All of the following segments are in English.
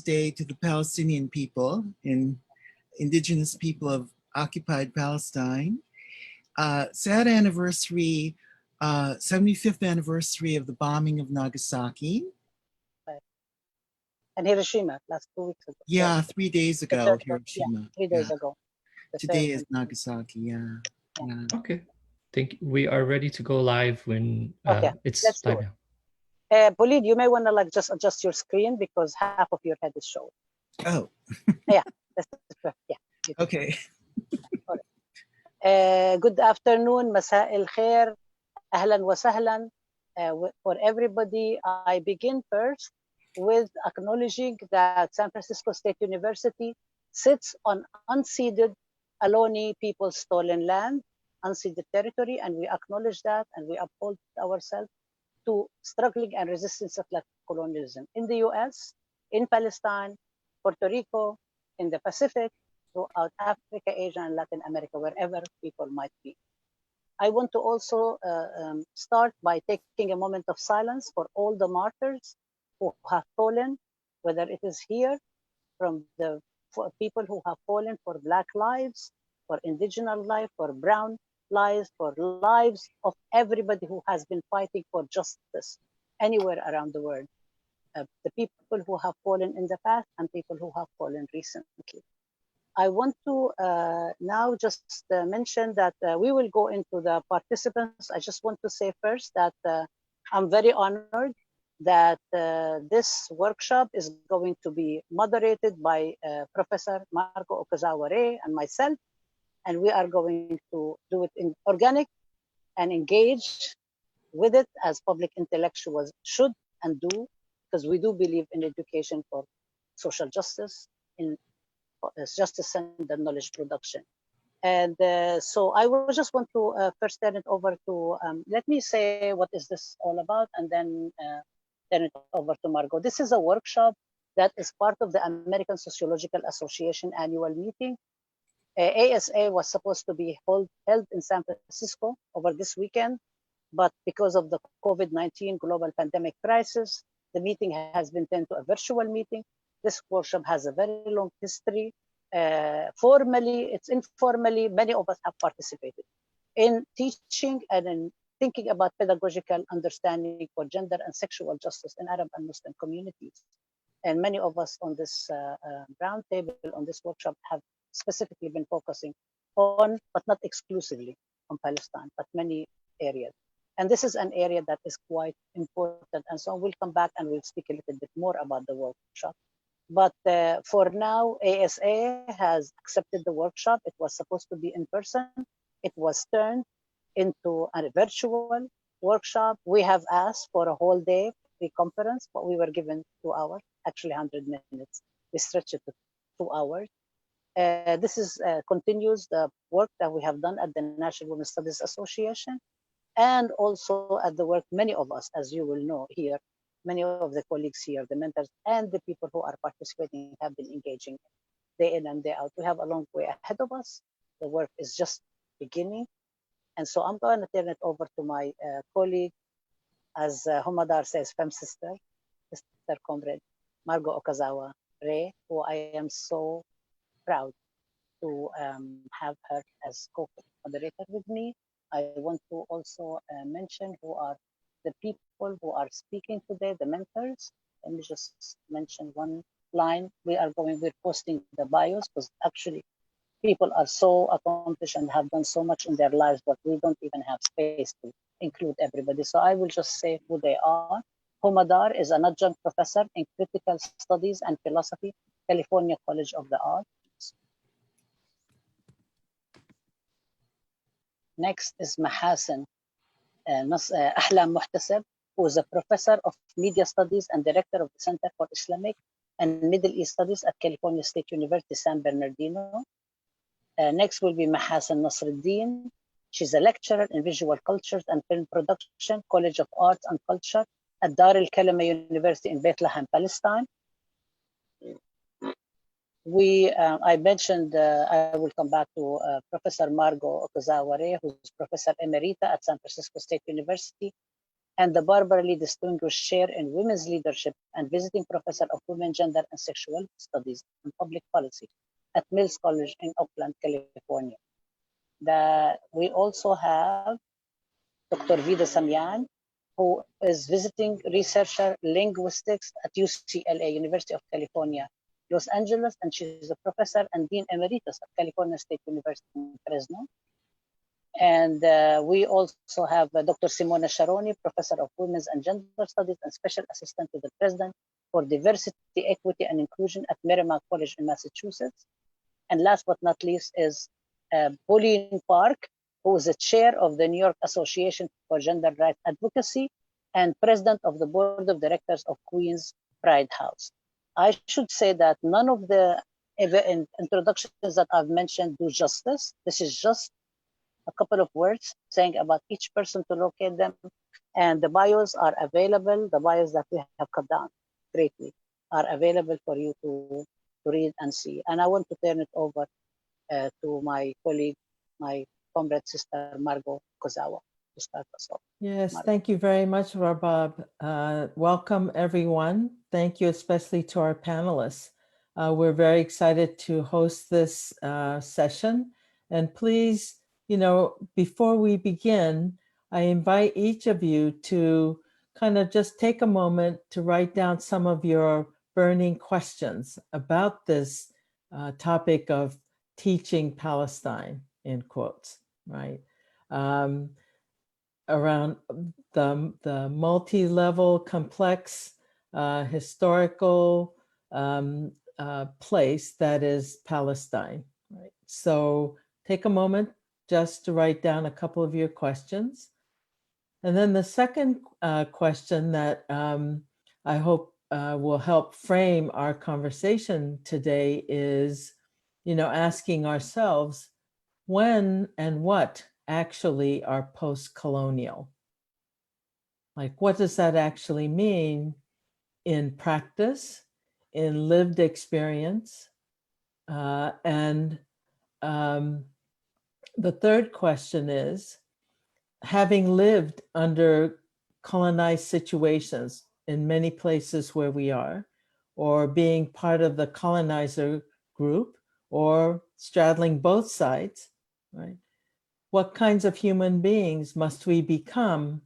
Day to the Palestinian people and indigenous people of occupied Palestine. Sad anniversary, 75th anniversary of the bombing of Nagasaki. And Hiroshima, last 2 weeks ago. Yeah, 3 days ago, Hiroshima. Yeah, 3 days ago. Today is Nagasaki, yeah. Okay, we are ready to go live when it's let's live do it. now. Pauline, you may want to just adjust your screen because half of your head is showing. Oh. Yeah, that's yeah. Okay. Good afternoon, مساء الخير, أهلا وسهلا. For everybody, I begin first with acknowledging that San Francisco State University sits on unceded Ohlone people's stolen land, unceded territory, and we acknowledge that and we uphold ourselves to struggling and resistance of colonialism in the US, in Palestine, Puerto Rico, in the Pacific, throughout Africa, Asia, and Latin America, wherever people might be. I want to also start by taking a moment of silence for all the martyrs who have fallen, whether it is here from for people who have fallen for Black lives, for indigenous life, for brown lives, for lives of everybody who has been fighting for justice anywhere around the world. The people who have fallen in the past and people who have fallen recently. I want to now just mention that we will go into the participants. I just want to say first that I'm very honored that this workshop is going to be moderated by Professor Margo Okazawa-Rey and myself, and we are going to do it in organic and engage with it as public intellectuals should and do, because we do believe in education for social justice, in justice-centered knowledge production. And so I will just want to first turn it over to, let me say what is this all about, and then turn it over to Margo. This is a workshop that is part of the American Sociological Association annual meeting. ASA was supposed to be held in San Francisco over this weekend, but because of the COVID-19 global pandemic crisis, the meeting has been turned to a virtual meeting. This workshop has a very long history. Formally, it's informally, many of us have participated in teaching and in thinking about pedagogical understanding for gender and sexual justice in Arab and Muslim communities. And many of us on this round table, on this workshop, have specifically been focusing on, but not exclusively on Palestine, but many areas. And this is an area that is quite important. And so we'll come back and we'll speak a little bit more about the workshop. But for now, ASA has accepted the workshop. It was supposed to be in person. It was turned into a virtual workshop. We have asked for a whole day pre-conference, but we were given 2 hours, actually 100 minutes. We stretched it to 2 hours. This is continues the work that we have done at the National Women's Studies Association, and also at the work many of us, as you will know here, many of the colleagues here, the mentors and the people who are participating have been engaging day in and day out. We have a long way ahead of us. The work is just beginning. And so I'm going to turn it over to my colleague, as Homadar says, Fem Sister, Sister Comrade Margo Okazawa-Rey, who I am so proud to have her as co-moderator with me. I want to also mention who are the people who are speaking today, the mentors. Let me just mention one line. We're posting the bios because actually people are so accomplished and have done so much in their lives, but we don't even have space to include everybody. So I will just say who they are. Homadar is an adjunct professor in critical studies and philosophy, California College of the Arts. Next is Mahasen Ahlam Muhtaseb, who is a professor of media studies and director of the Center for Islamic and Middle East Studies at California State University, San Bernardino. Next will be Mahasen Nasruddin. She's a lecturer in visual cultures and film production, College of Arts and Culture at Dar al-Kalima University in Bethlehem, Palestine. I mentioned, I will come back to Professor Margo Okazawa-Rey, who's Professor Emerita at San Francisco State University and the Barbara Lee Distinguished Chair in Women's Leadership and Visiting Professor of Women, Gender, and Sexual Studies and Public Policy at Mills College in Oakland, California. We also have Dr. Vida Samyan, who is visiting researcher linguistics at UCLA, University of California, Los Angeles, and she's a professor and dean emeritus at California State University in Fresno. And we also have Dr. Simona Sharoni, professor of women's and gender studies and special assistant to the president for diversity, equity, and inclusion at Merrimack College in Massachusetts. And last but not least is Pauline Park, who is the chair of the New York Association for Gender Rights Advocacy and president of the board of directors of Queens Pride House. I should say that none of the introductions that I've mentioned do justice. This is just a couple of words saying about each person to locate them. And the bios are available. The bios that we have cut down greatly are available for you to read and see. And I want to turn it over to my colleague, my comrade sister, Margot Kozawa, to start us off. Yes, Margot. thank you very much, Rabab. Welcome, everyone. Thank you especially to our panelists. We're very excited to host this session. And please, before we begin, I invite each of you to kind of just take a moment to write down some of your burning questions about this topic of teaching Palestine, in quotes, right? Around the multi-level, complex, historical place that is Palestine, right? So take a moment just to write down a couple of your questions. And then the second question that I hope will help frame our conversation today is, asking ourselves, when and what actually are post-colonial? Like, what does that actually mean in practice, in lived experience? And the third question is, having lived under colonized situations in many places where we are, or being part of the colonizer group, or straddling both sides, right? What kinds of human beings must we become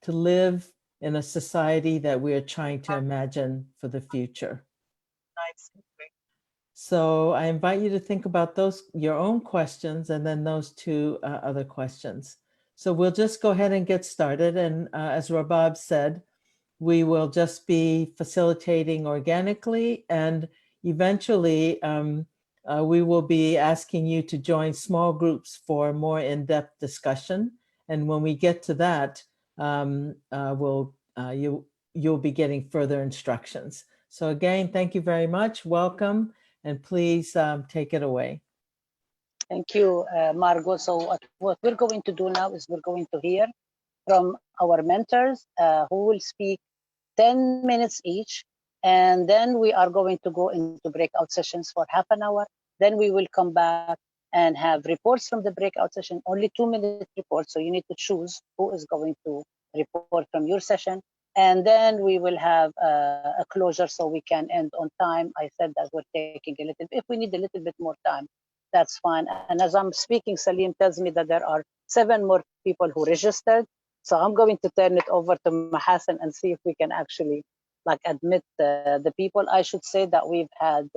to live in a society that we are trying to imagine for the future? So I invite you to think about your own questions, and then those two other questions. So we'll just go ahead and get started. And as Rabab said, we will just be facilitating organically, and eventually we will be asking you to join small groups for more in-depth discussion. And when we get to that, you'll be getting further instructions. So again, thank you very much. Welcome, and please take it away. Thank you, Margot. So what we're going to do now is we're going to hear from our mentors who will speak 10 minutes each. And then we are going to go into breakout sessions for half an hour. Then we will come back and have reports from the breakout session, only 2-minute reports. So you need to choose who is going to report from your session. And then we will have a closure so we can end on time. I said that we're taking a little, if we need a little bit more time, that's fine. And as I'm speaking, Salim tells me that there are 7 more people who registered. So I'm going to turn it over to Mahasan and see if we can actually admit the people. I should say that we've had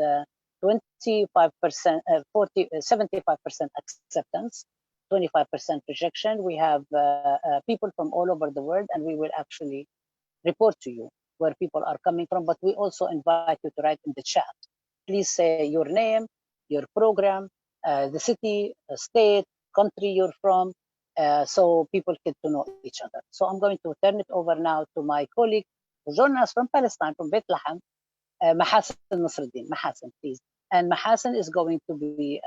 25%, 75% acceptance, 25% rejection. We have people from all over the world, and we will actually report to you where people are coming from. But we also invite you to write in the chat. Please say your name, your program, the city, state, country you're from, so people get to know each other. So I'm going to turn it over now to my colleague who joined us from Palestine, from Bethlehem, Mahasan Nasruddin. Mahasan, please. And Mahasan is going to be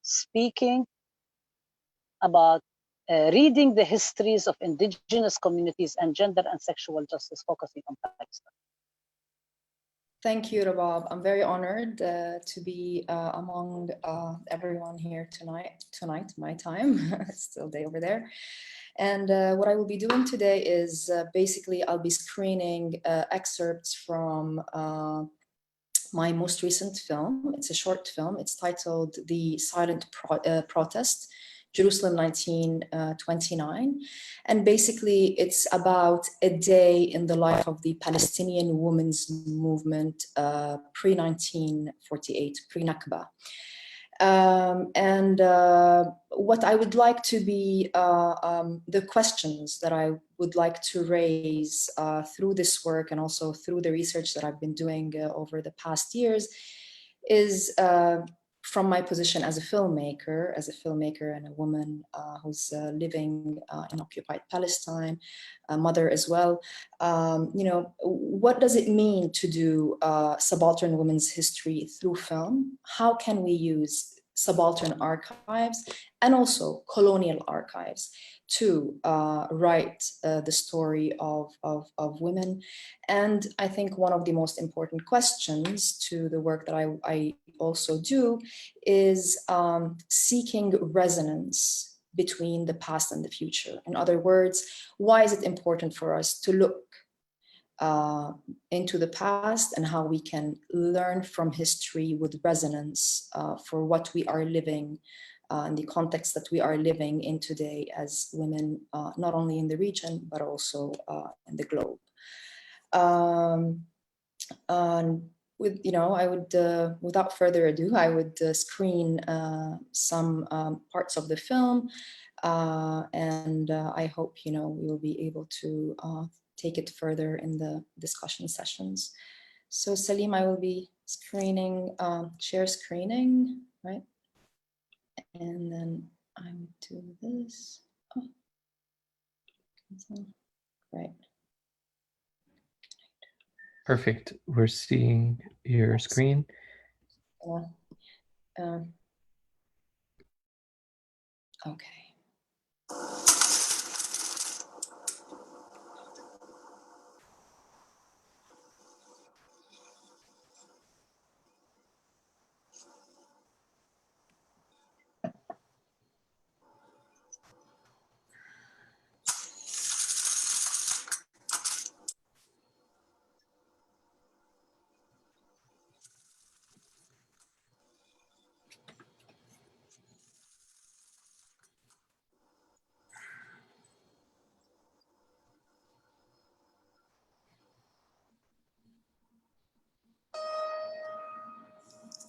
speaking about reading the histories of indigenous communities and gender and sexual justice, focusing on Palestine. Thank you, Rabab. I'm very honored to be among everyone here tonight, my time. It's still day over there. And what I will be doing today is basically I'll be screening excerpts from my most recent film. It's a short film. It's titled The Silent Protest, Jerusalem 1929. And basically it's about a day in the life of the Palestinian women's movement pre-1948, pre-Nakba. What I would like to be the questions that I would like to raise through this work and also through the research that I've been doing over the past years is from my position as a filmmaker and a woman who's living in occupied Palestine, a mother as well. What does it mean to do subaltern women's history through film? How can we use subaltern archives and also colonial archives to write the story of women? And I think one of the most important questions to the work that I also do is seeking resonance between the past and the future. In other words, why is it important for us to look into the past and how we can learn from history with resonance for what we are living in the context that we are living in today as women, not only in the region, but also in the globe. I would, without further ado, I would screen some parts of the film, and I hope, we will be able to take it further in the discussion sessions. So Salim, I will be screening, share screening, right? And then I would do this. Oh. Right. Perfect. We're seeing your screen. Okay.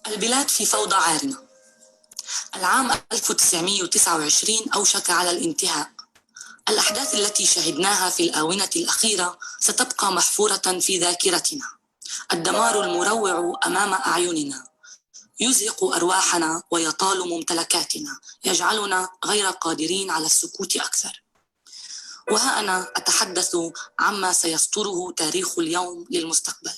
البلاد في فوضى عارمة. العام 1929 أوشك على الانتهاء. الأحداث التي شهدناها في الآونة الأخيرة ستبقى محفورة في ذاكرتنا. الدمار المروع أمام أعيننا يزهق أرواحنا ويطال ممتلكاتنا، يجعلنا غير قادرين على السكوت أكثر. وها أنا أتحدث عما سيسطره تاريخ اليوم للمستقبل.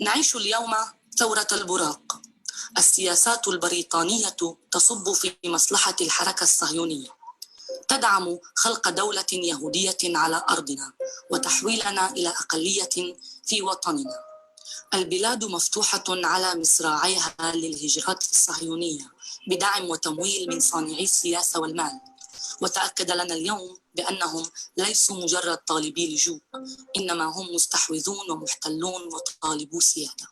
نعيش اليوم ثورة البراق. السياسات البريطانية تصب في مصلحة الحركة الصهيونية، تدعم خلق دولة يهودية على أرضنا وتحويلنا إلى أقلية في وطننا. البلاد مفتوحة على مصراعيها للهجرات الصهيونية بدعم وتمويل من صانعي السياسة والمال. وتأكد لنا اليوم بأنهم ليسوا مجرد طالبي لجوء، إنما هم مستحوذون ومحتلون وطالبو سيادة.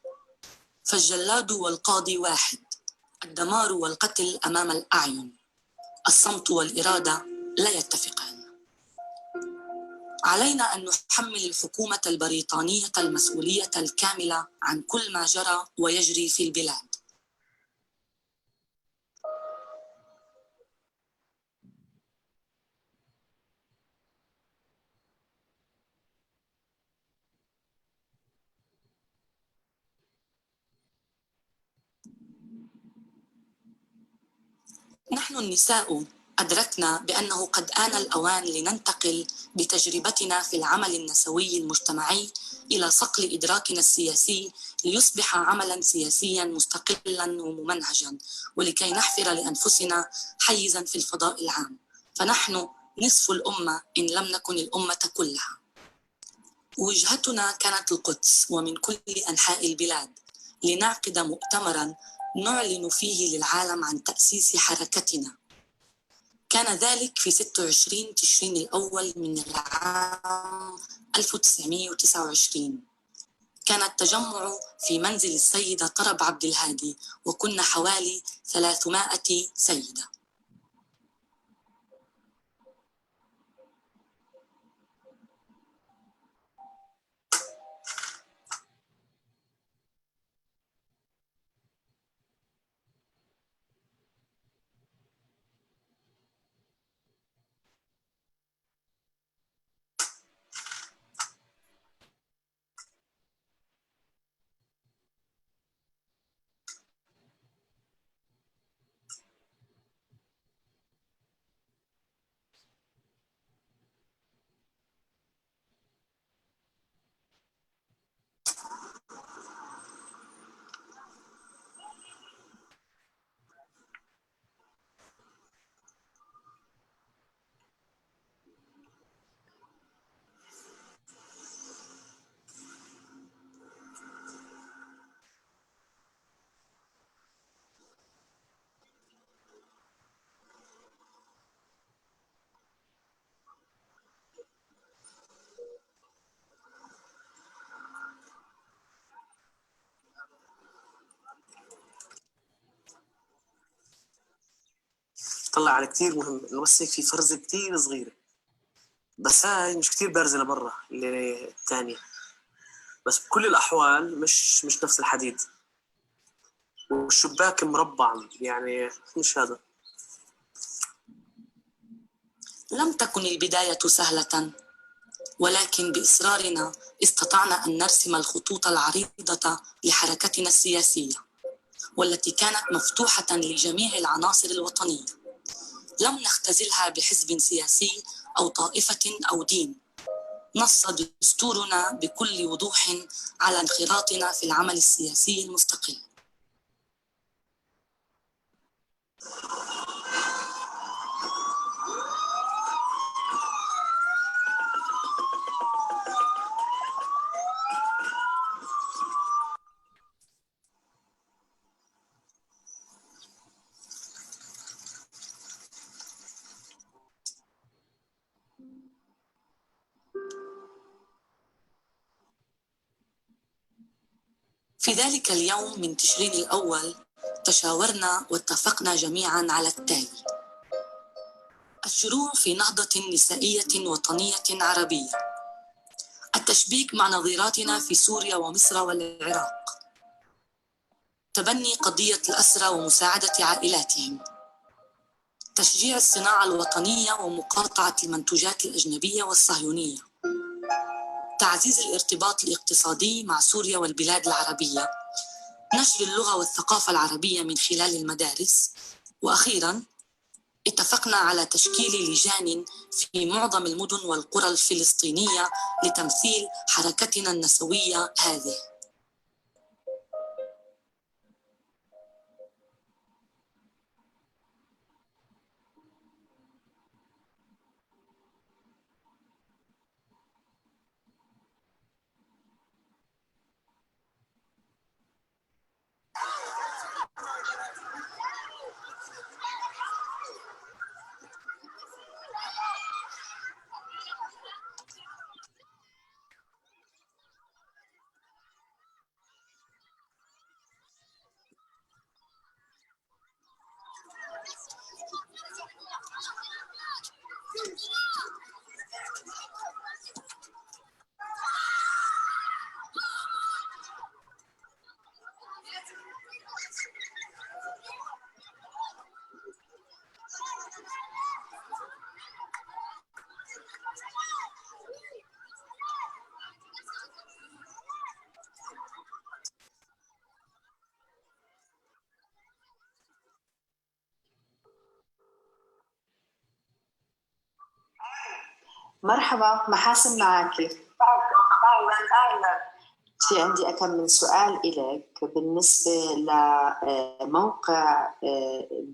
فالجلاد والقاضي واحد، الدمار والقتل أمام الأعين، الصمت والإرادة لا يتفقان. علينا أن نحمل الحكومة البريطانية المسؤولية الكاملة عن كل ما جرى ويجري في البلاد. نحن النساء أدركنا بأنه قد آن الأوان لننتقل بتجربتنا في العمل النسوي المجتمعي إلى صقل إدراكنا السياسي ليصبح عملاً سياسياً مستقلاً وممنهجاً، ولكي نحفر لأنفسنا حيزاً في الفضاء العام، فنحن نصف الأمة إن لم نكن الأمة كلها. وجهتنا كانت القدس ومن كل أنحاء البلاد، لنعقد مؤتمراً نعلن فيه للعالم عن تأسيس حركتنا. كان ذلك في 26 تشرين الأول من العام 1929. كان التجمع في منزل السيدة طرب عبد الهادي، وكنا حوالي 300 سيدة. طلع على كتير مهم انه بس هيك في فرزه كتير صغيره، بس هاي مش كتير بارزه لبرا اللي الثانيه، بس بكل الاحوال مش نفس الحديد، والشباك مربع يعني مش هذا. لم تكن البداية سهلة، ولكن بإصرارنا استطعنا أن نرسم الخطوط العريضة لحركتنا السياسية، والتي كانت مفتوحة لجميع العناصر الوطنية. لم نختزلها بحزب سياسي أو طائفة أو دين. نص دستورنا بكل وضوح على انخراطنا في العمل السياسي المستقل. في ذلك اليوم من تشرين الأول تشاورنا واتفقنا جميعا على التالي: الشروع في نهضة نسائية وطنية عربية، التشبيك مع نظيراتنا في سوريا ومصر والعراق، تبني قضية الأسرى ومساعدة عائلاتهم، تشجيع الصناعة الوطنية ومقاطعة المنتوجات الأجنبية والصهيونية، تعزيز الارتباط الاقتصادي مع سوريا والبلاد العربية، نشر اللغة والثقافة العربية من خلال المدارس، وأخيراً اتفقنا على تشكيل لجان في معظم المدن والقرى الفلسطينية لتمثيل حركتنا النسوية هذه. مرحبا محاسن معاكي. أهلا. في عندي أكم من سؤال إليك بالنسبة لموقع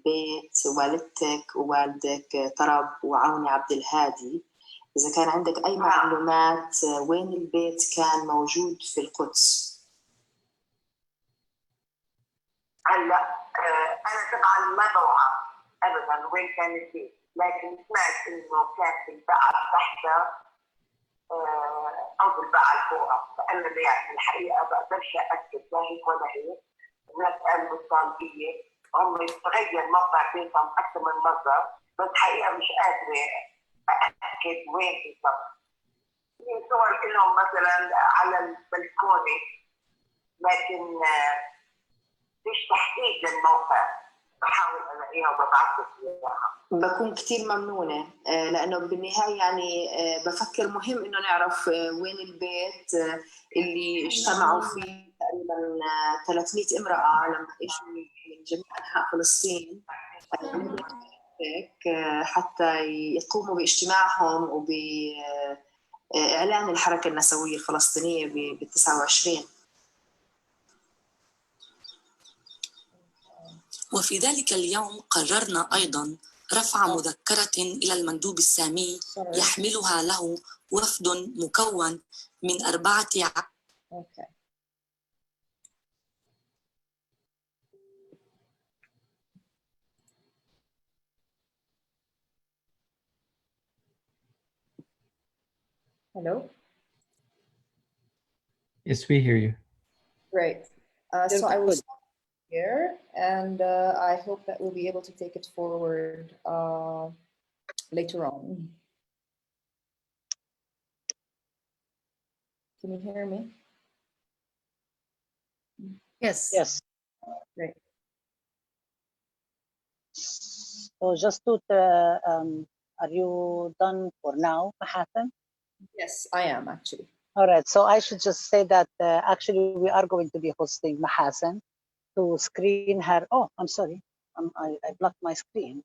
بيت والدتك ووالدك طرب وعوني عبد الهادي. إذا كان عندك أي معلومات وين البيت كان موجود في القدس؟ هلا أنا طبعا ما بوعى أبدا وين كان البيت، لكن سمعت إنه كان في البقعة تحتها أو بالبقعة فوقها، فأنا يعني الحقيقة بقدرش أكد لا هيك ولا هيك. الناس قالوا بالطالبية هم تغير موقع بيتهم أكثر من مرة، بس الحقيقة مش قادرة أكد وين بالضبط. في صور لهم مثلا على البلكونة، لكن مش تحديد للموقع. بحاول ألاقيها وببعث لك إياها. بكون كتير ممنونة لأنه بالنهاية يعني بفكر مهم إنه نعرف وين البيت اللي اجتمعوا فيه تقريبا 300 امرأة لما إجوا من جميع أنحاء فلسطين حتى يقوموا باجتماعهم وبإعلان الحركة النسوية الفلسطينية ب 29. وفي ذلك اليوم قررنا أيضاً رفع مذكرة إلى المندوب السامي يحملها له وفد مكون من 4 Hello? Yes, we hear you. Great. So I will stop here, and I hope that we'll be able to take it forward later on. Can you hear me? Yes. Great. So just to, are you done for now, Mahasan? Yes, I am actually. All right. So I should just say that actually we are going to be hosting Mahasan to screen her. Oh, I'm sorry. I blocked my screen.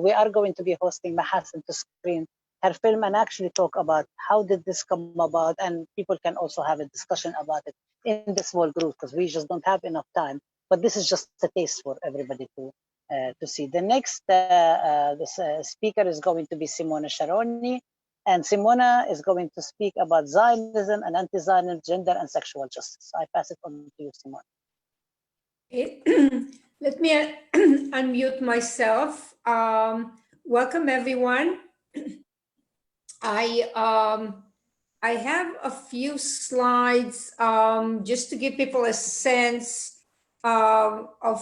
We are going to be hosting Mahasan to screen her film and actually talk about how did this come about, and people can also have a discussion about it in the small group because we just don't have enough time. But this is just a taste for everybody to see. The next speaker is going to be Simona Sharoni, and Simona is going to speak about Zionism and anti-Zionism, gender and sexual justice. So I pass it on to you, Simona. Let me unmute myself. Welcome, everyone. I have a few slides just to give people a sense of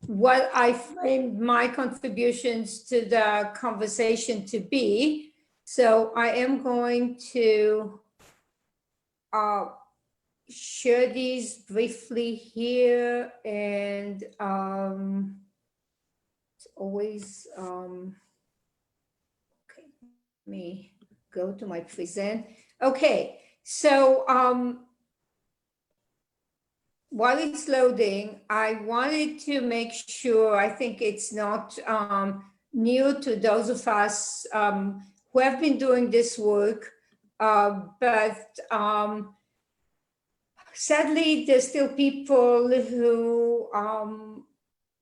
what I framed my contributions to the conversation to be. So I am going to share these briefly here, and it's always okay. Let me go to my present. Okay, so while it's loading, I wanted to make sure, I think it's not new to those of us who have been doing this work, but sadly, there's still people who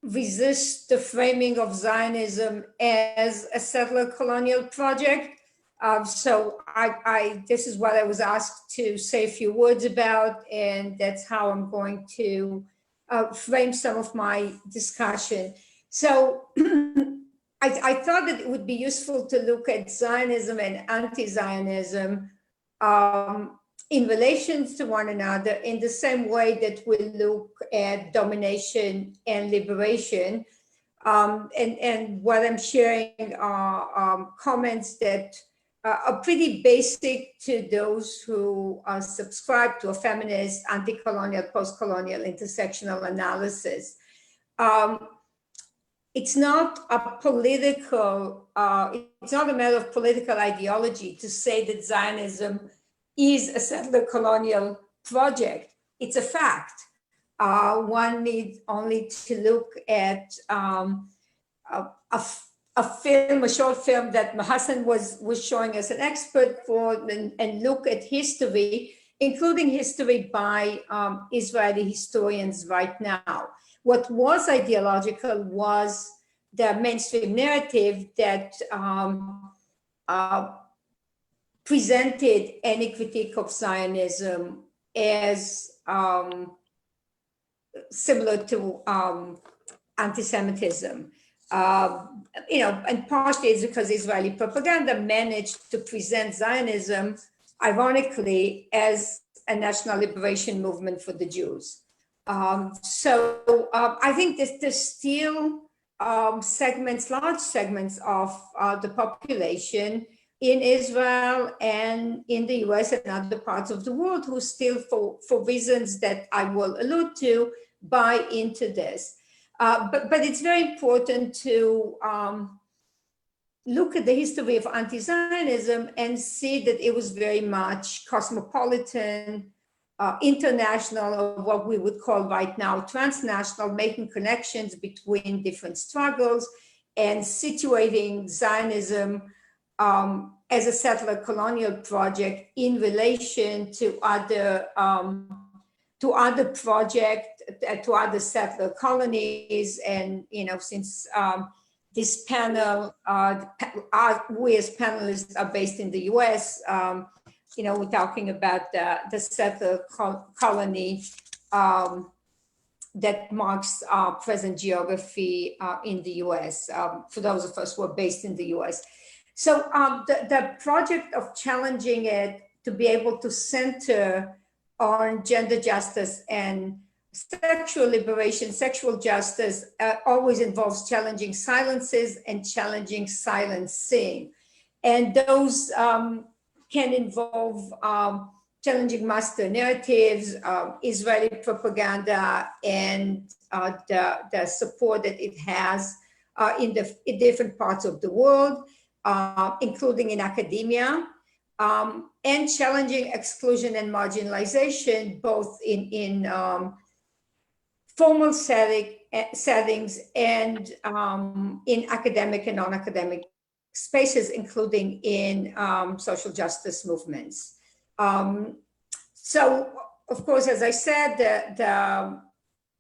resist the framing of Zionism as a settler colonial project. So this is what I was asked to say a few words about, and that's how I'm going to frame some of my discussion. So I thought that it would be useful to look at Zionism and anti-Zionism in relation to one another in the same way that we look at domination and liberation. And what I'm sharing are comments that are pretty basic to those who subscribe to a feminist, anti-colonial, post-colonial, intersectional analysis. It's not a political, it's not a matter of political ideology to say that Zionism is a settler colonial project. It's a fact. One needs only to look at a a short film that Hassan was showing as an expert for, and look at history, including history by Israeli historians right now. What was ideological was the mainstream narrative that presented any critique of Zionism as similar to anti-Semitism. And partially it's because Israeli propaganda managed to present Zionism, ironically, as a national liberation movement for the Jews. I think there's still large segments of the population in Israel and in the US and other parts of the world who still, for reasons that I will allude to, buy into this. But it's very important to look at the history of anti-Zionism and see that it was very much cosmopolitan, international, or what we would call right now transnational, making connections between different struggles and situating Zionism as a settler colonial project in relation to other projects, to other settler colonies. And, since this panel, we as panelists are based in the US, we're talking about the settler colony that marks our present geography in the US, for those of us who are based in the US. So the project of challenging it to be able to center on gender justice and sexual liberation, sexual justice always involves challenging silences and challenging silencing. And those can involve challenging master narratives, Israeli propaganda, and the support that it has in different parts of the world, including in academia, and challenging exclusion and marginalization, both in formal settings and in academic and non-academic spaces, including in social justice movements. So, of course, as I said, the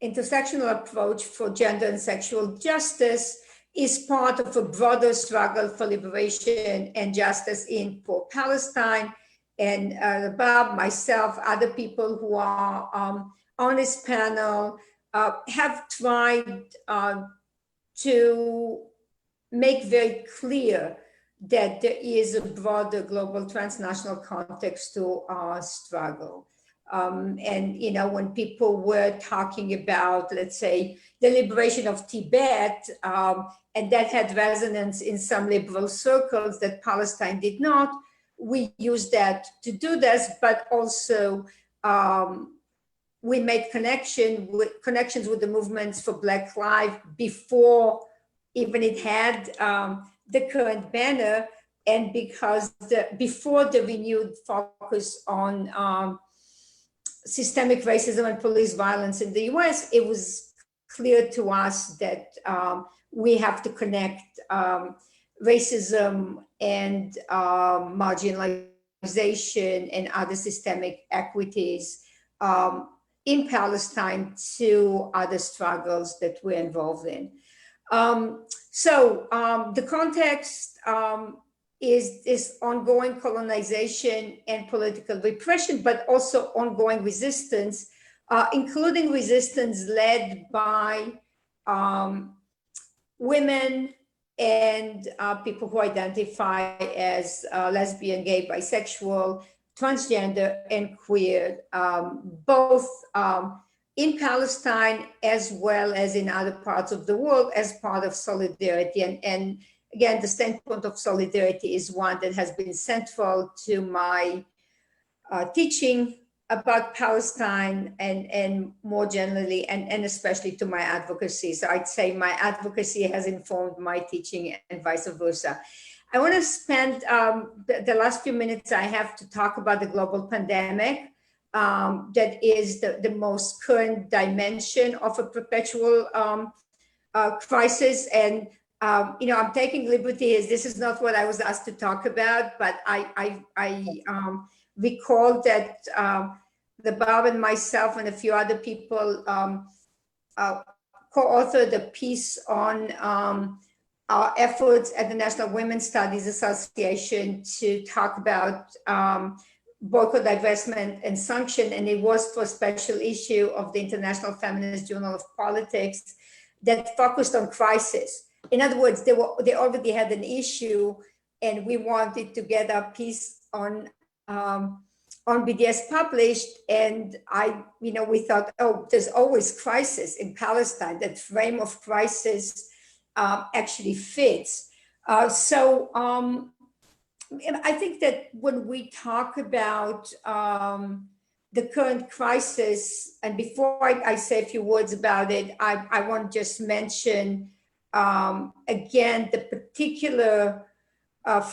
intersectional approach for gender and sexual justice is part of a broader struggle for liberation and justice in poor Palestine. And Bob, myself, other people who are on this panel have tried to make very clear that there is a broader global transnational context to our struggle. And, when people were talking about, let's say, the liberation of Tibet, and that had resonance in some liberal circles that Palestine did not, we used that to do this, but also we made connections with the movements for Black Lives before even it had the current banner, and because before the renewed focus on systemic racism and police violence in the US, it was clear to us that we have to connect racism and marginalization and other systemic equities in Palestine to other struggles that we're involved in. The context is this ongoing colonization and political repression, but also ongoing resistance, including resistance led by women and people who identify as lesbian, gay, bisexual, transgender, and queer, both in Palestine as well as in other parts of the world as part of solidarity. And again, the standpoint of solidarity is one that has been central to my teaching about Palestine and more generally, and especially to my advocacy. So I'd say my advocacy has informed my teaching and vice versa. I want to spend the last few minutes I have to talk about the global pandemic. That is the most current dimension of a perpetual crisis, and I'm taking liberties. This is not what I was asked to talk about, but I recall that the Bob and myself and a few other people co-authored a piece on our efforts at the National Women's Studies Association to talk about boycott, divestment, and sanction, and it was for a special issue of the International Feminist Journal of Politics that focused on crisis. In other words, they already had an issue, and we wanted to get our piece on BDS published. And we thought, oh, there's always crisis in Palestine. That frame of crisis actually fits. I think that when we talk about the current crisis, and before I say a few words about it, I want to just mention again the particular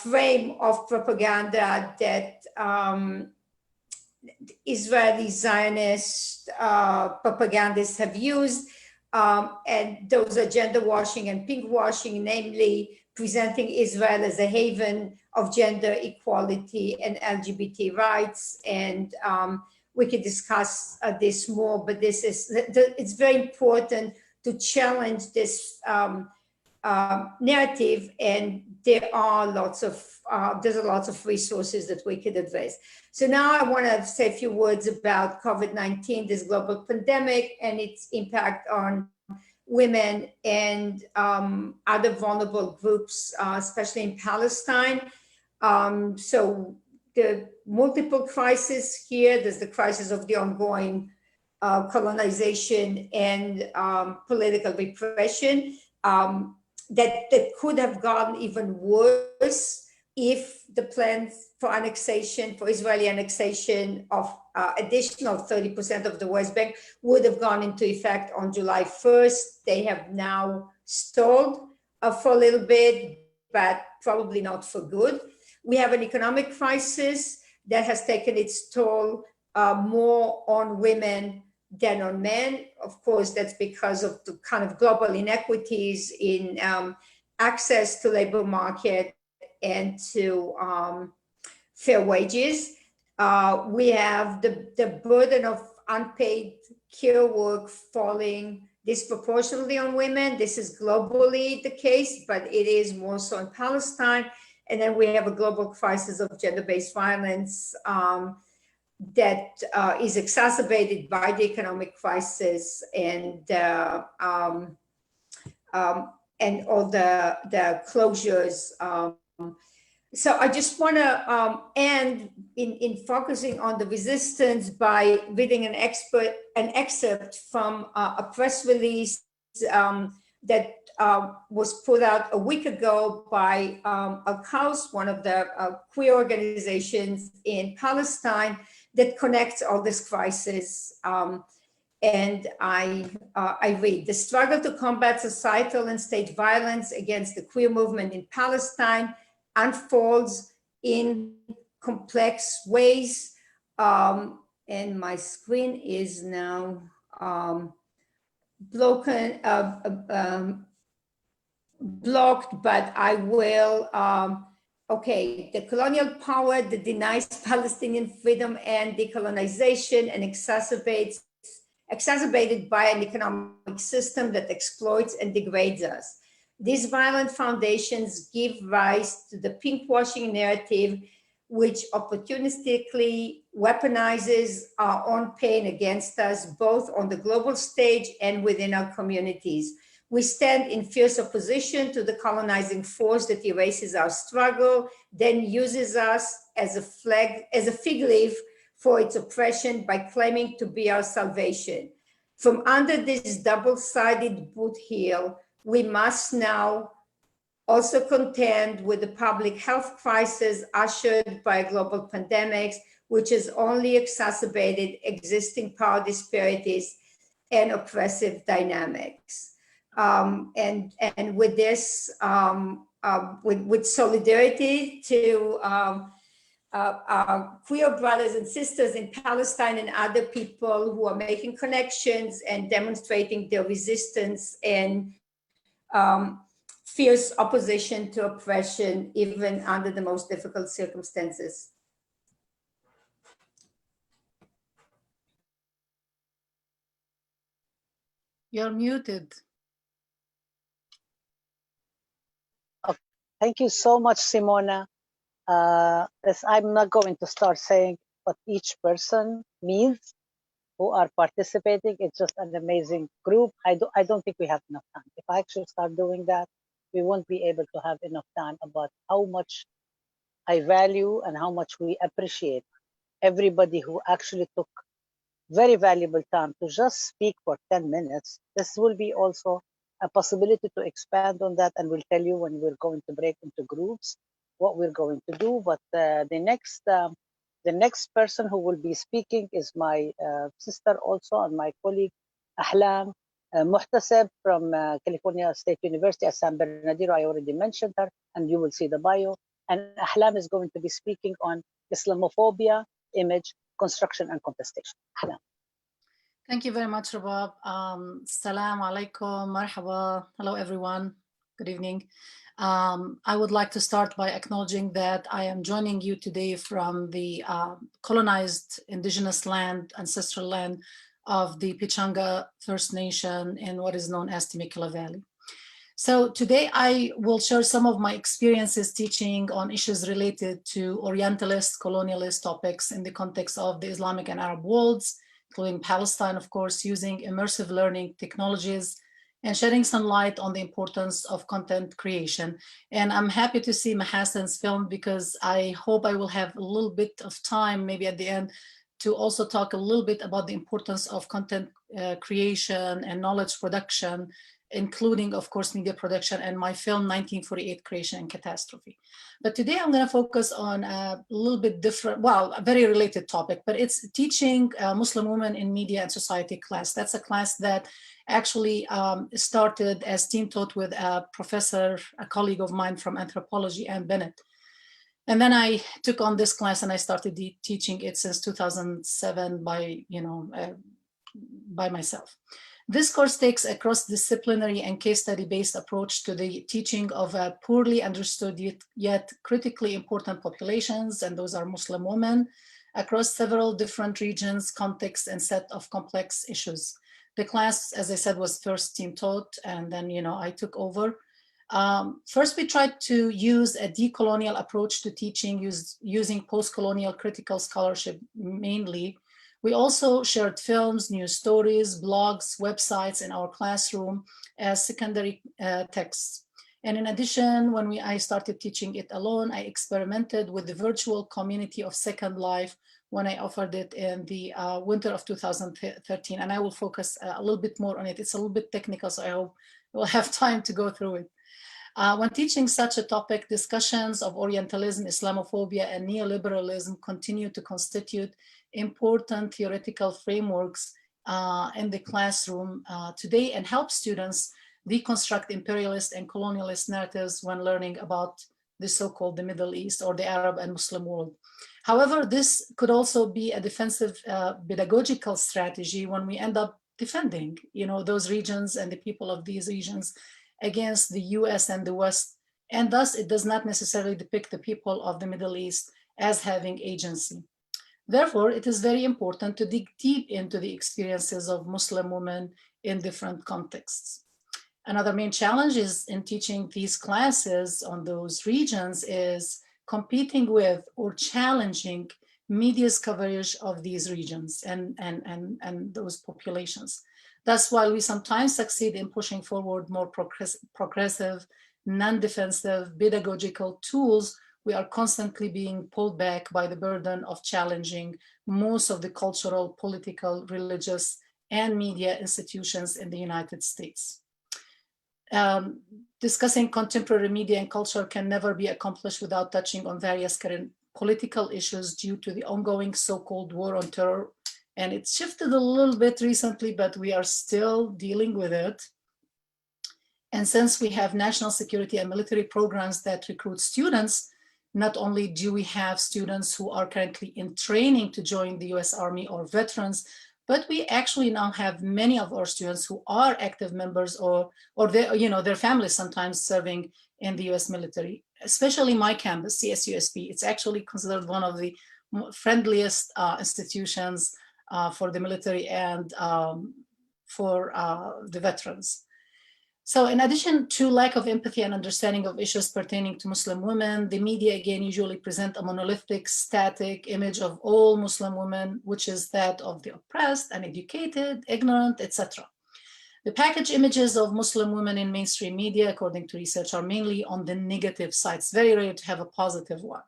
frame of propaganda that Israeli Zionist propagandists have used, and those are gender washing and pink washing, namely presenting Israel as a haven of gender equality and LGBT rights. And we could discuss this more, but it's very important to challenge this narrative, and there's lots of resources that we could address. So now I want to say a few words about COVID-19, this global pandemic, and its impact on women and other vulnerable groups, especially in Palestine. So the multiple crises here, there's the crisis of the ongoing colonization and political repression that could have gotten even worse if the plans for annexation, for Israeli annexation of additional 30% of the West Bank would have gone into effect on July 1st. They have now stalled for a little bit, but probably not for good. We have an economic crisis that has taken its toll more on women than on men. Of course, that's because of the kind of global inequities in access to labor market and to fair wages. We have the burden of unpaid care work falling disproportionately on women. This is globally the case, but it is more so in Palestine. And then we have a global crisis of gender-based violence that is exacerbated by the economic crisis and all the closures. So I just want to end in focusing on the resistance by reading an excerpt from a press release that was put out a week ago by Al-Qaus, one of the queer organizations in Palestine that connects all this crisis. And I read, the struggle to combat societal and state violence against the queer movement in Palestine unfolds in complex ways. And my screen is now blocked, but I will, okay, the colonial power that denies Palestinian freedom and decolonization and exacerbated by an economic system that exploits and degrades us. These violent foundations give rise to the pink-washing narrative, which opportunistically weaponizes our own pain against us, both on the global stage and within our communities. We stand in fierce opposition to the colonizing force that erases our struggle, then uses us as a fig leaf for its oppression by claiming to be our salvation. From under this double-sided boot heel, we must now also contend with the public health crisis ushered by global pandemics, which has only exacerbated existing power disparities and oppressive dynamics. And with this, with solidarity to our queer brothers and sisters in Palestine and other people who are making connections and demonstrating their resistance and fierce opposition to oppression, even under the most difficult circumstances. You're muted. Thank you so much, Simona. I'm not going to start saying what each person means who are participating. It's just an amazing group. I don't think we have enough time. If I actually start doing that, we won't be able to have enough time about how much I value and how much we appreciate everybody who actually took very valuable time to just speak for 10 minutes. This will be also a possibility to expand on that, and we'll tell you when we're going to break into groups what we're going to do. But the next person who will be speaking is my sister also, and my colleague Ahlam Muhtaseb from California State University at San Bernardino. I already mentioned her, and you will see the bio. And Ahlam is going to be speaking on Islamophobia, image, construction, and contestation. Ahlam. Thank you very much, Rabab. Salam alaikum, marhaba. Hello, everyone. Good evening. I would like to start by acknowledging that I am joining you today from the colonized indigenous land, ancestral land of the Pichanga First Nation in what is known as Temecula Valley. So today I will share some of my experiences teaching on issues related to Orientalist, colonialist topics in the context of the Islamic and Arab worlds, including Palestine, of course, using immersive learning technologies and shedding some light on the importance of content creation. And I'm happy to see Mahassan's film because I hope I will have a little bit of time, maybe at the end, to also talk a little bit about the importance of content creation and knowledge production, including, of course, media production and my film 1948 Creation and Catastrophe. But today I'm going to focus on a little bit different, well, a very related topic, but it's teaching Muslim women in media and society class. That's a class that actually started as team taught with a professor, a colleague of mine from anthropology, Anne Bennett. And then I took on this class and I started teaching it since 2007 by myself. This course takes a cross-disciplinary and case study-based approach to the teaching of poorly understood yet critically important populations, and those are Muslim women, across several different regions, contexts, and set of complex issues. The class, as I said, was first team taught, and then I took over. First, we tried to use a decolonial approach to teaching using post-colonial critical scholarship mainly. We also shared films, news stories, blogs, websites in our classroom as secondary texts. And in addition, when I started teaching it alone, I experimented with the virtual community of Second Life when I offered it in the winter of 2013. And I will focus a little bit more on it. It's a little bit technical, so I hope we'll have time to go through it. When teaching such a topic, discussions of Orientalism, Islamophobia, and neoliberalism continue to constitute important theoretical frameworks in the classroom today and help students deconstruct imperialist and colonialist narratives when learning about the so-called the Middle East or the Arab and Muslim world. However, this could also be a defensive pedagogical strategy when we end up defending, those regions and the people of these regions against the US and the West, and thus it does not necessarily depict the people of the Middle East as having agency. Therefore, it is very important to dig deep into the experiences of Muslim women in different contexts. Another main challenge is in teaching these classes on those regions is competing with or challenging media's coverage of these regions and those populations. Thus, while we sometimes succeed in pushing forward more progressive, non-defensive pedagogical tools, we are constantly being pulled back by the burden of challenging most of the cultural, political, religious, and media institutions in the United States. Discussing contemporary media and culture can never be accomplished without touching on various current political issues due to the ongoing so-called war on terror. And it's shifted a little bit recently, but we are still dealing with it. And since we have national security and military programs that recruit students, not only do we have students who are currently in training to join the US Army or veterans, But we actually now have many of our students who are active members or their families sometimes serving in the US military, especially my campus, CSUSP. It's actually considered one of the friendliest institutions for the military and for the veterans. So in addition to lack of empathy and understanding of issues pertaining to Muslim women, the media again usually present a monolithic, static image of all Muslim women, which is that of the oppressed, uneducated, ignorant, etc. The package images of Muslim women in mainstream media, according to research, are mainly on the negative side. It's very rare to have a positive one,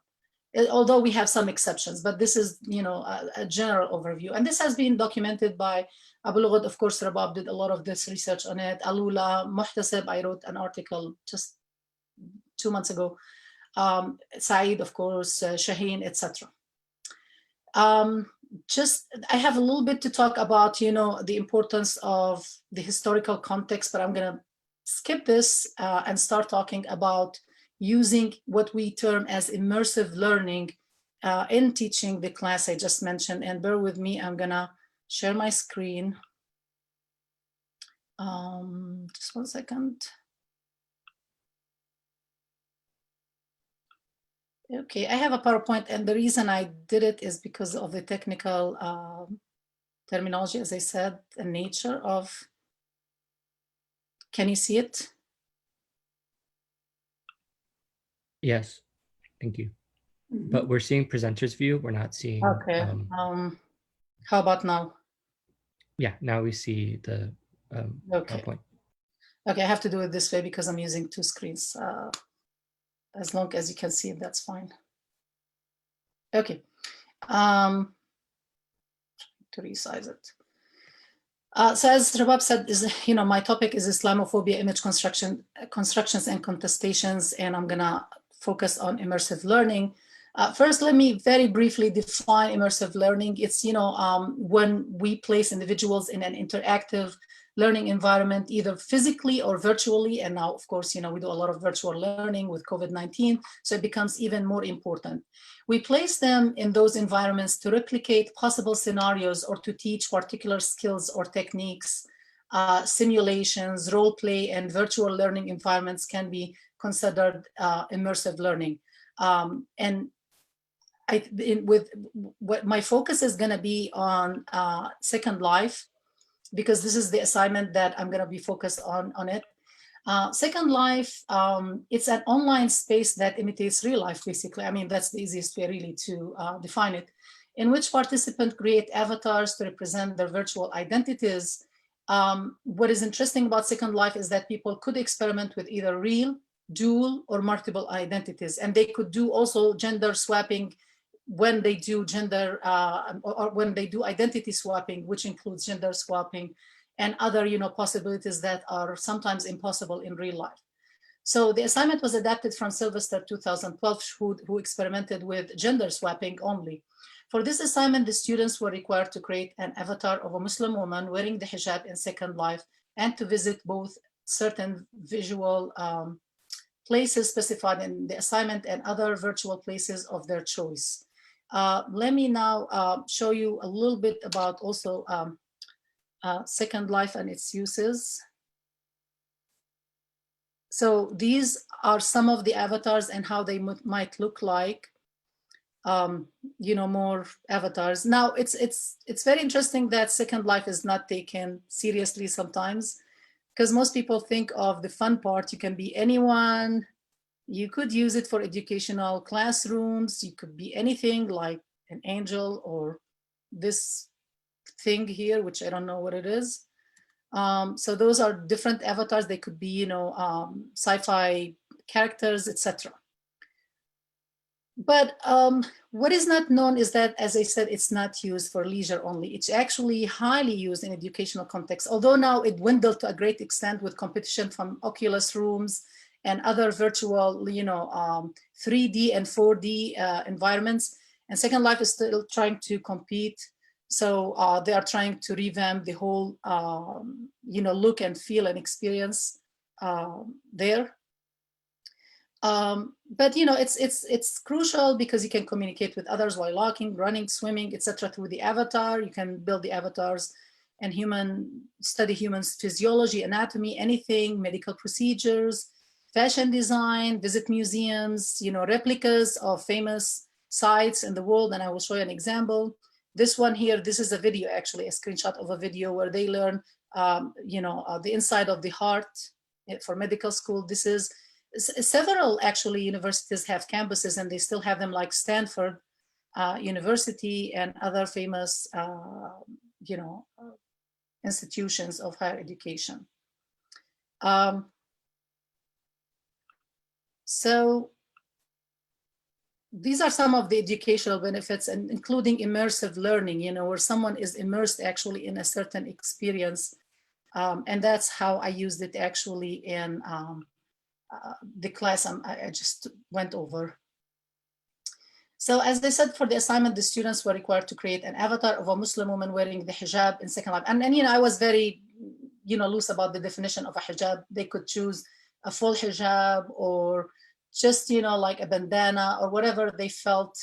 although we have some exceptions, but this is, a general overview. And this has been documented by Abu Lughod. Of course, Rabab did a lot of this research on it. Alula, Muhtasib, I wrote an article just 2 months ago. Saeed, of course, Shaheen, etc. I have a little bit to talk about, the importance of the historical context, but I'm going to skip this and start talking about using what we term as immersive learning in teaching the class I just mentioned. And bear with me, I'm going to share my screen. Just 1 second. Okay, I have a PowerPoint, and the reason I did it is because of the technical terminology, as I said, the nature of. Can you see it? Yes, thank you. But we're seeing presenter's view. We're not seeing. Okay. How about now? Yeah, now we see the Okay. PowerPoint. Okay, I have to do it this way because I'm using 2 screens. As long as you can see it, that's fine. Okay. To resize it. So as Rabab said, my topic is Islamophobia, image constructions and contestations, and I'm gonna focus on immersive learning. First, let me very briefly define immersive learning. It's, when we place individuals in an interactive learning environment, either physically or virtually. And now, of course, we do a lot of virtual learning with COVID-19, so it becomes even more important. We place them in those environments to replicate possible scenarios or to teach particular skills or techniques. Simulations, role play, and virtual learning environments can be considered immersive learning. And my focus is going to be on Second Life, because this is the assignment that I'm going to be focused on it. Second Life, it's an online space that imitates real life, basically. I mean, that's the easiest way really to define it, in which participants create avatars to represent their virtual identities. What is interesting about Second Life is that people could experiment with either real, dual, or multiple identities, and they could do also gender swapping when they do or when they do identity swapping, which includes gender swapping and other possibilities that are sometimes impossible in real life. So the assignment was adapted from Sylvester 2012, who experimented with gender swapping only. For this assignment, the students were required to create an avatar of a Muslim woman wearing the hijab in Second Life and to visit both certain visual places specified in the assignment and other virtual places of their choice. Let me now show you a little bit about also Second Life and its uses. So these are some of the avatars and how they might look like. More avatars. Now it's very interesting that Second Life is not taken seriously sometimes, because most people think of the fun part. You can be anyone. You could use it for educational classrooms. You could be anything like an angel or this thing here, which I don't know what it is. So those are different avatars. They could be, sci-fi characters, etc. But what is not known is that, as I said, it's not used for leisure only. It's actually highly used in educational context, although now it dwindled to a great extent with competition from Oculus rooms and other virtual, 3D and 4D environments. And Second Life is still trying to compete. So they are trying to revamp the whole, look and feel and experience there. But you know, it's crucial because you can communicate with others while walking, running, swimming, etc. through the avatar. You can build the avatars and study humans' physiology, anatomy, anything, medical procedures, fashion design, visit museums, you know, replicas of famous sites in the world. And I will show you an example. This one here, this is a video, actually, a screenshot of a video where they learn, you know, the inside of the heart for medical school. This is several, actually, universities have campuses, and they still have them, like Stanford University and other famous, you know, institutions of higher education. So these are some of the educational benefits, and including immersive learning, you know, where someone is immersed actually in a certain experience. And that's how I used it actually in the class I just went over. So as I said, for the assignment, the students were required to create an avatar of a Muslim woman wearing the hijab in Second Life. And you know, I was very, you know, loose about the definition of a hijab. They could choose a full hijab or just, you know, like a bandana or whatever they felt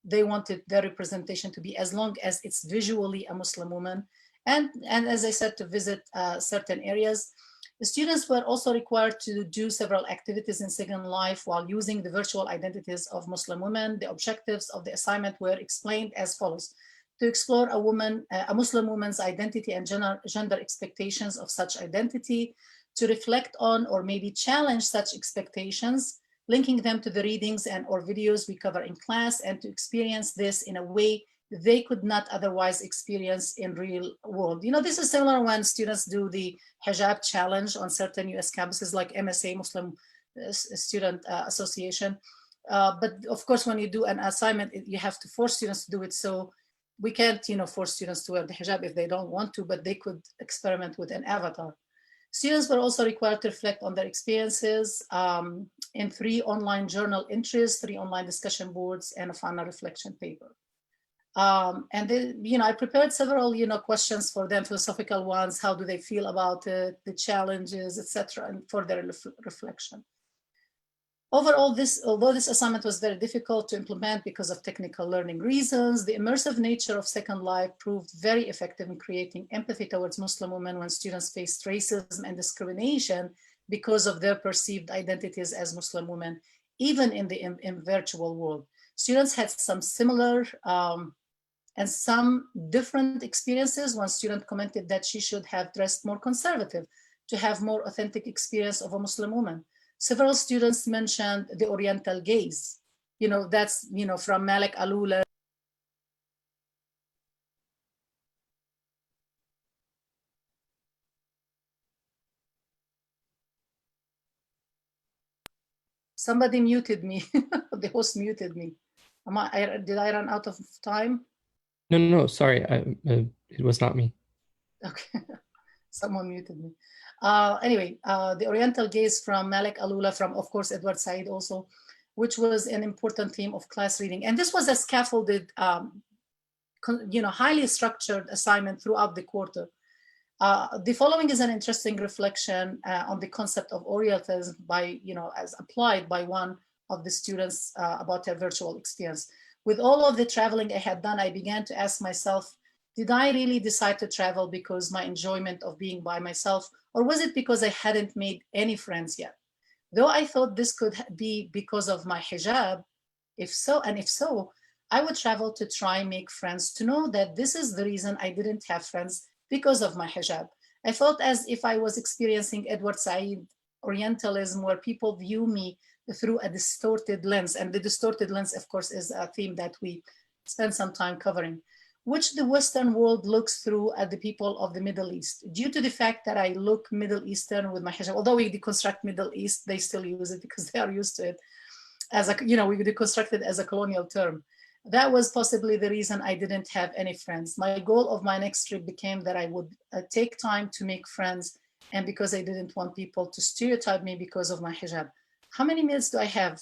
they wanted their representation to be, as long as it's visually a Muslim woman. And as I said, to visit certain areas. The students were also required to do several activities in Second Life while using the virtual identities of Muslim women. The objectives of the assignment were explained as follows: to explore a Muslim woman's identity and gender expectations of such identity, to reflect on or maybe challenge such expectations, linking them to the readings and or videos we cover in class, and to experience this in a way they could not otherwise experience in real world. You know, this is similar when students do the hijab challenge on certain US campuses like MSA, Muslim Student Association. But of course, when you do an assignment, you have to force students to do it. So we can't, you know, force students to wear the hijab if they don't want to, but they could experiment with an avatar. Students were also required to reflect on their experiences in 3 online journal entries, 3 online discussion boards, and a final reflection paper. And then, you know, I prepared several, you know, questions for them, philosophical ones. How do they feel about it, the challenges, etc., and for their reflection. Overall, although this assignment was very difficult to implement because of technical learning reasons, the immersive nature of Second Life proved very effective in creating empathy towards Muslim women when students faced racism and discrimination because of their perceived identities as Muslim women, even in the virtual world. Students had some similar and some different experiences. One student commented that she should have dressed more conservative to have more authentic experience of a Muslim woman. Several students mentioned the Oriental gaze. You know, that's, you know, from Malik Alula. Somebody muted me. The host muted me. Did I run out of time? No, sorry, it was not me. Okay, someone muted me. Anyway, the Oriental gaze from Malik Alula, from, of course, Edward Said also, which was an important theme of class reading. And this was a scaffolded, you know, highly structured assignment throughout the quarter. The following is an interesting reflection on the concept of Orientalism by, you know, as applied by one of the students about their virtual experience. With all of the traveling I had done, I began to ask myself, did I really decide to travel because my enjoyment of being by myself, or was it because I hadn't made any friends yet? Though I thought this could be because of my hijab, if so, I would travel to try and make friends, to know that this is the reason I didn't have friends, because of my hijab. I felt as if I was experiencing Edward Said Orientalism, where people view me through a distorted lens. And the distorted lens, of course, is a theme that we spend some time covering, which the Western world looks through at the people of the Middle East. Due to the fact that I look Middle Eastern with my hijab, although we deconstruct Middle East, they still use it because they are used to it as a, you know, we deconstruct it as a colonial term. That was possibly the reason I didn't have any friends. My goal of my next trip became that I would take time to make friends, and because I didn't want people to stereotype me because of my hijab. How many minutes do I have?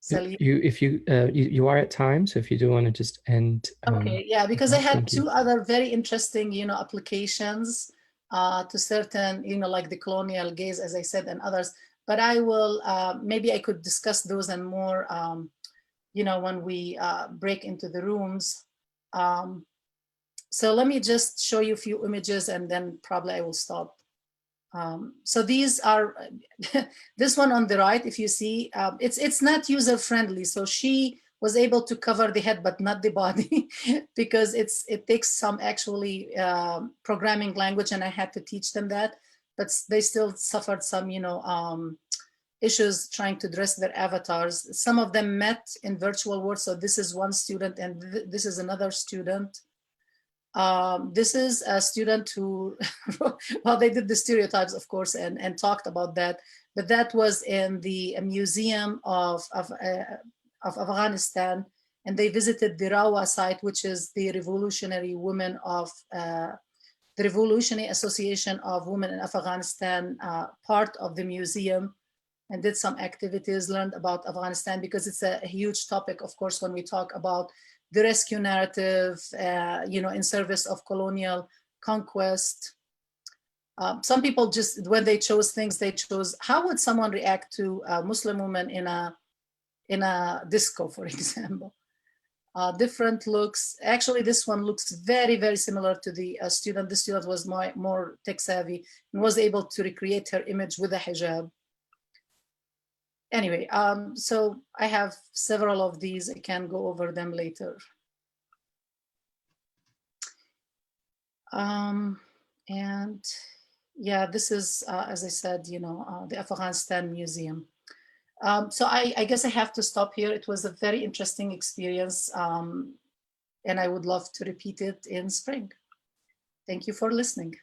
Salim? You are at time, so if you do want to just end. Okay, yeah, because I had thank you. 2 other very interesting, you know, applications to certain, like the colonial gaze, as I said, and others. But I will, maybe I could discuss those and more, when we break into the rooms. So let me just show you a few images and then probably I will stop. So these are, this one on the right, if you see, it's not user friendly. So she was able to cover the head, but not the body, because it takes some actually programming language, and I had to teach them that, but they still suffered some, issues trying to dress their avatars. Some of them met in virtual world. So this is one student, and this is another student. This is a student who, well, they did the stereotypes, of course, and talked about that, but that was in the museum of Afghanistan, and they visited the Rawa site, which is the revolutionary women of the Revolutionary Association of Women in Afghanistan, part of the museum, and did some activities, learned about Afghanistan, because it's a huge topic, of course, when we talk about the rescue narrative, in service of colonial conquest. Some people just, when they chose things, they chose, how would someone react to a Muslim woman in a disco, for example? Different looks. Actually, this one looks very, very similar to the student. The student was more tech savvy and was able to recreate her image with a hijab. Anyway, so I have several of these. I can go over them later. And yeah, this is, as I said, the Afghanistan Museum. So I guess I have to stop here. It was a very interesting experience, and I would love to repeat it in spring. Thank you for listening.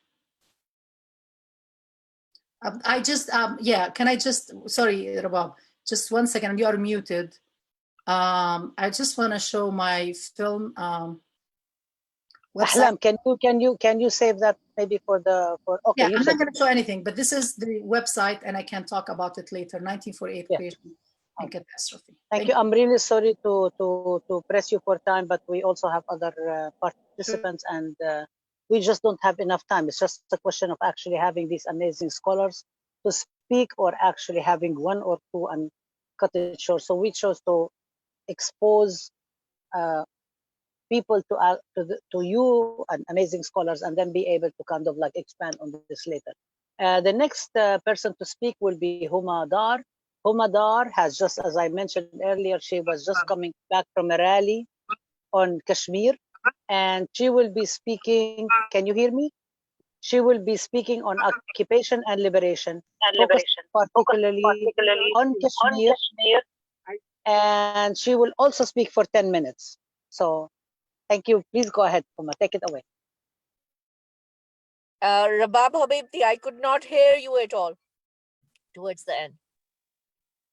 I just, yeah, can I just, sorry, Rabab, just 1 second, you are muted. I just want to show my film website. Ahlam, can you save that maybe for okay. Yeah, I'm not going to show anything, but this is the website and I can talk about it later. 1948 creation and catastrophe. Thank you. I'm really sorry to press you for time, but we also have other participants and we just don't have enough time. It's just a question of actually having these amazing scholars to speak, or actually having one or two and cut it short. So we chose to expose people to you and amazing scholars, and then be able to kind of like expand on this later. The next person to speak will be Huma Dar. Huma Dar has just, as I mentioned earlier, she was just coming back from a rally on Kashmir, and she will be speaking. Can you hear me? She will be speaking on occupation and liberation, particularly on Kashmir, and she will also speak for 10 minutes. So thank you. Please go ahead, Huma. Take it away. Rabab Habibti, I could not hear you at all towards the end.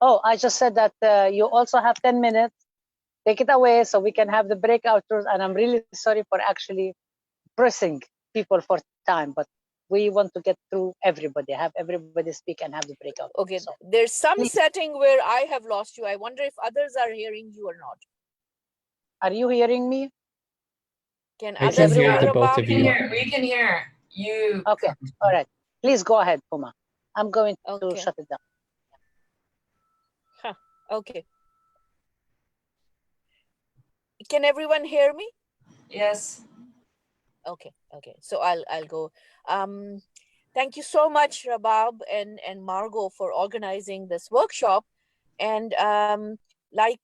Oh, I just said that you also have 10 minutes. Take it away so we can have the breakout rooms. And I'm really sorry for actually pressing people for time, but we want to get through everybody, have everybody speak and have the breakout. Okay, so there's some setting where I have lost you. I wonder if others are hearing you or not. Are you hearing me? Can I can hear the both of you. We can hear you. Okay, all right. Please go ahead, Huma. I'm going to shut it down. Huh. Okay. Can everyone hear me? Yes. Okay. So I'll go. Thank you so much, Rabab and Margot, for organizing this workshop. And like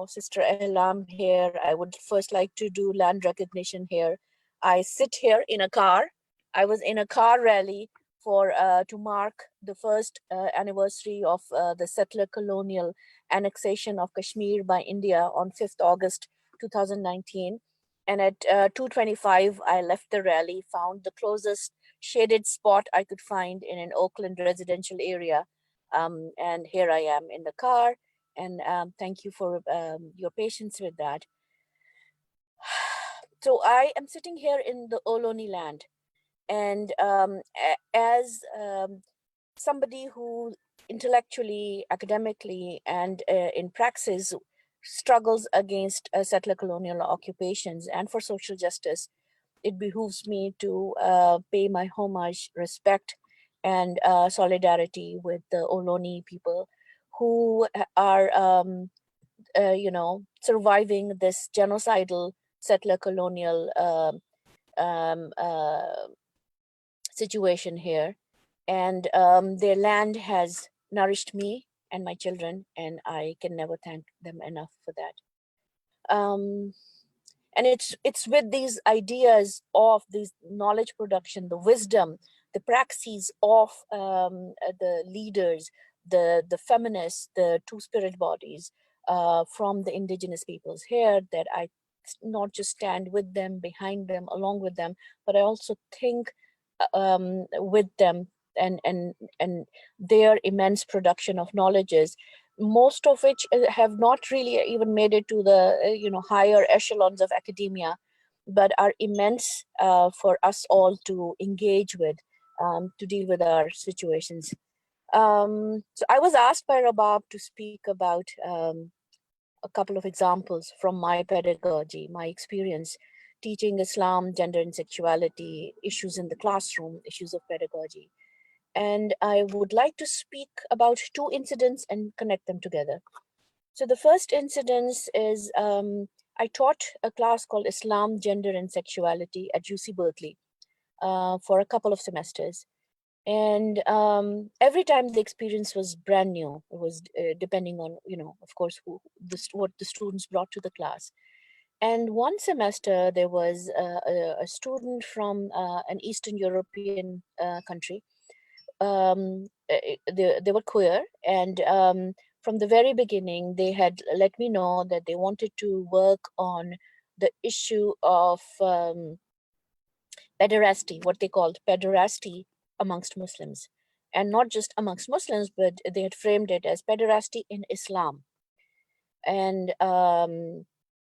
Sister Ehlam here, I would first like to do land recognition here. I sit here in a car. I was in a car rally to mark the first anniversary of the settler colonial annexation of Kashmir by India on 5th August 2019. And at 2:25, I left the rally, found the closest shaded spot I could find in an Oakland residential area. And here I am in the car. And thank you for your patience with that. So I am sitting here in the Ohlone land. And as somebody who intellectually, academically, and in praxis struggles against settler colonial occupations and for social justice, it behooves me to pay my homage, respect, and solidarity with the Ohlone people who are, surviving this genocidal settler colonial situation here. And their land has nourished me and my children, and I can never thank them enough for that. And it's with these ideas of this knowledge production, the wisdom, the praxis of the leaders, the feminists, the two spirit bodies from the indigenous peoples here, that I not just stand with them, behind them, along with them, but I also think with them and their immense production of knowledges, most of which have not really even made it to the higher echelons of academia, but are immense for us all to engage with, to deal with our situations. So I was asked by Rabab to speak about a couple of examples from my pedagogy, my experience teaching Islam, gender and sexuality, issues in the classroom, issues of pedagogy. And I would like to speak about two incidents and connect them together. So the first incident is I taught a class called Islam, Gender and Sexuality at UC Berkeley for a couple of semesters. And every time the experience was brand new. It was depending on, of course, what the students brought to the class. And one semester, there was a student from an Eastern European country. They were queer, and from the very beginning, they had let me know that they wanted to work on the issue of pederasty, what they called pederasty amongst Muslims. And not just amongst Muslims, but they had framed it as pederasty in Islam. And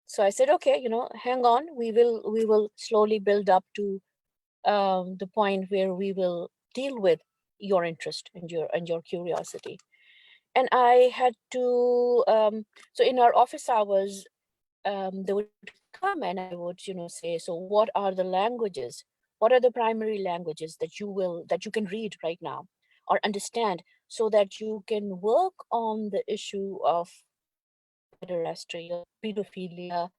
so I said, okay, hang on, we will slowly build up to the point where we will deal with your interest and your curiosity. And I had to, so in our office hours, they would come and I would, say, so what are the languages? What are the primary languages that you can read right now or understand, so that you can work on the issue of pederasty or pedophilia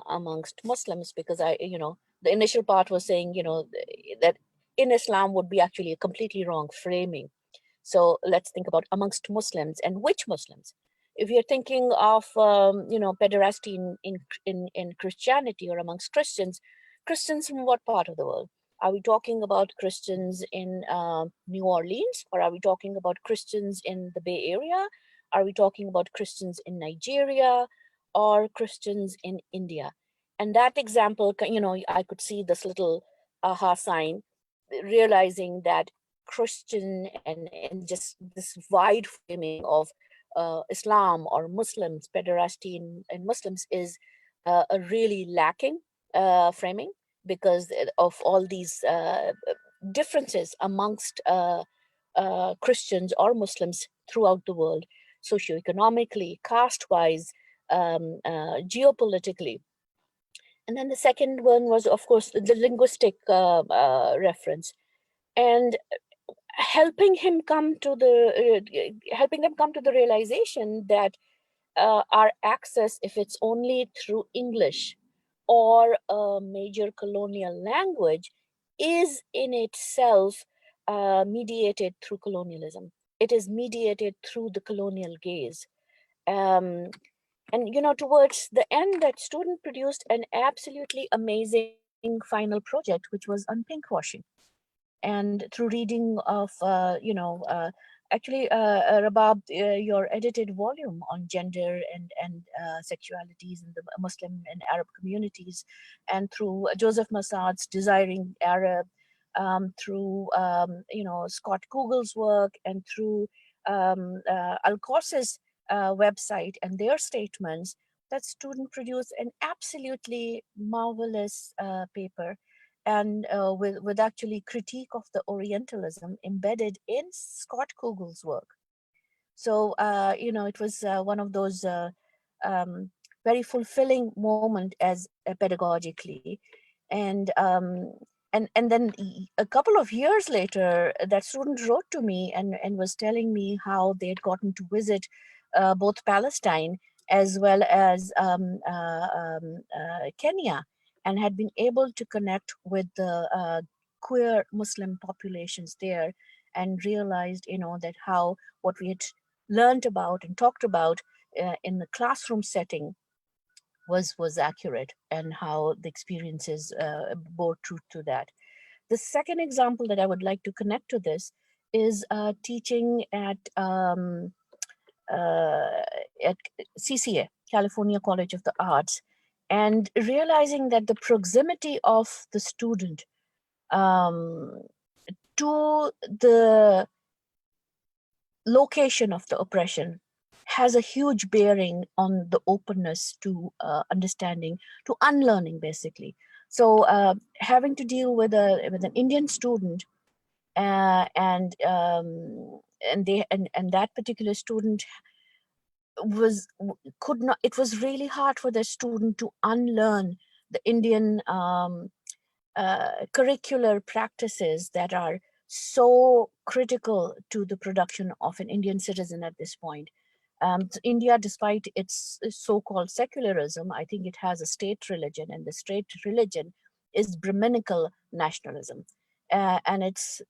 amongst Muslims? Because the initial part was saying, that in Islam would be actually a completely wrong framing. So let's think about amongst Muslims, and which Muslims. If you're thinking of, pederasty in Christianity or amongst Christians from what part of the world? Are we talking about Christians in New Orleans, or are we talking about Christians in the Bay Area? Are we talking about Christians in Nigeria or Christians in India? And that example, I could see this little aha sign, realizing that Christian and just this wide framing of Islam or Muslims, pederasty in Muslims is a really lacking framing, because of all these differences amongst Christians or Muslims throughout the world, socioeconomically, caste-wise, geopolitically. And then the second one was, of course, the linguistic reference, and helping them come to the realization that our access, if it's only through English or a major colonial language, is in itself mediated through colonialism. It is mediated through the colonial gaze. And towards the end, that student produced an absolutely amazing final project, which was on pinkwashing. And through reading of, Rabab, your edited volume on gender and sexualities in the Muslim and Arab communities, and through Joseph Massad's Desiring Arab, through, Scott Kugel's work, and through Al-Qas's website and their statements, that student produced an absolutely marvelous paper, and with actually critique of the Orientalism embedded in Scott Kugel's work. So, it was one of those very fulfilling moment as pedagogically. And then a couple of years later, that student wrote to me and was telling me how they had gotten to visit both Palestine as well as Kenya, and had been able to connect with the queer Muslim populations there, and realized, that how what we had learned about and talked about in the classroom setting was accurate, and how the experiences bore truth to that. The second example that I would like to connect to this is teaching at CCA, California College of the Arts, and realizing that the proximity of the student to the location of the oppression has a huge bearing on the openness to understanding, to unlearning, basically. So having to deal with an Indian student, and that particular student could not. It was really hard for the student to unlearn the Indian curricular practices that are so critical to the production of an Indian citizen at this point. India, despite its so-called secularism, I think it has a state religion, and the state religion is Brahminical nationalism, and it's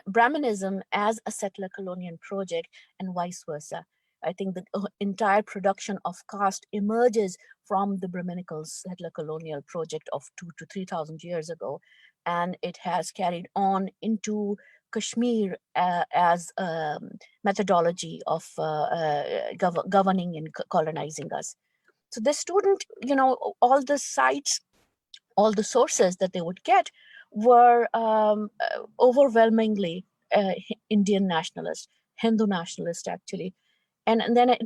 Brahmanism as a settler colonial project, and vice versa. I think the entire production of caste emerges from the Brahminical settler colonial project of 2,000 to 3,000 years ago, and it has carried on into Kashmir as a methodology of governing and colonizing us. So the student, all the sites, all the sources that they would get were overwhelmingly Indian nationalist, Hindu nationalist, actually. And then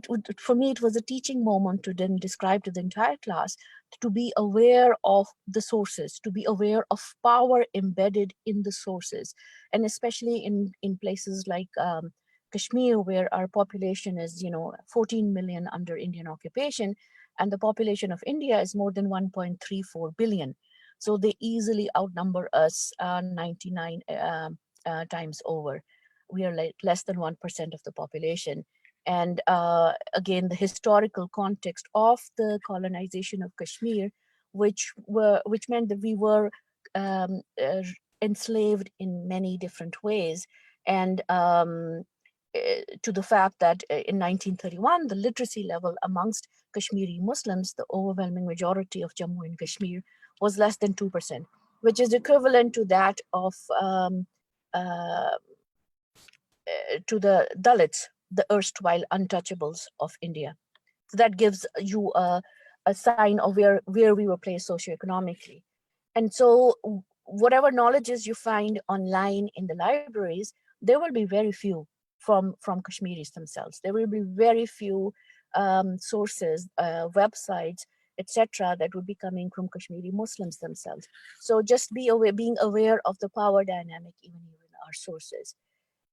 for me, it was a teaching moment to then describe to the entire class to be aware of the sources, to be aware of power embedded in the sources. And especially in places like Kashmir, where our population is, 14 million under Indian occupation, and the population of India is more than 1.34 billion. So they easily outnumber us 99 times over. We are like less than 1% of the population. And again, the historical context of the colonization of Kashmir, which meant that we were enslaved in many different ways, and to the fact that in 1931, the literacy level amongst Kashmiri Muslims, the overwhelming majority of Jammu and Kashmir, was less than 2%, which is equivalent to that of to the Dalits, the erstwhile untouchables of India. So that gives you a sign of where we were placed socioeconomically. And so whatever knowledges you find online in the libraries, there will be very few from Kashmiris themselves. There will be very few sources, websites, etc., that would be coming from Kashmiri Muslims themselves. So just being aware of the power dynamic even in our sources.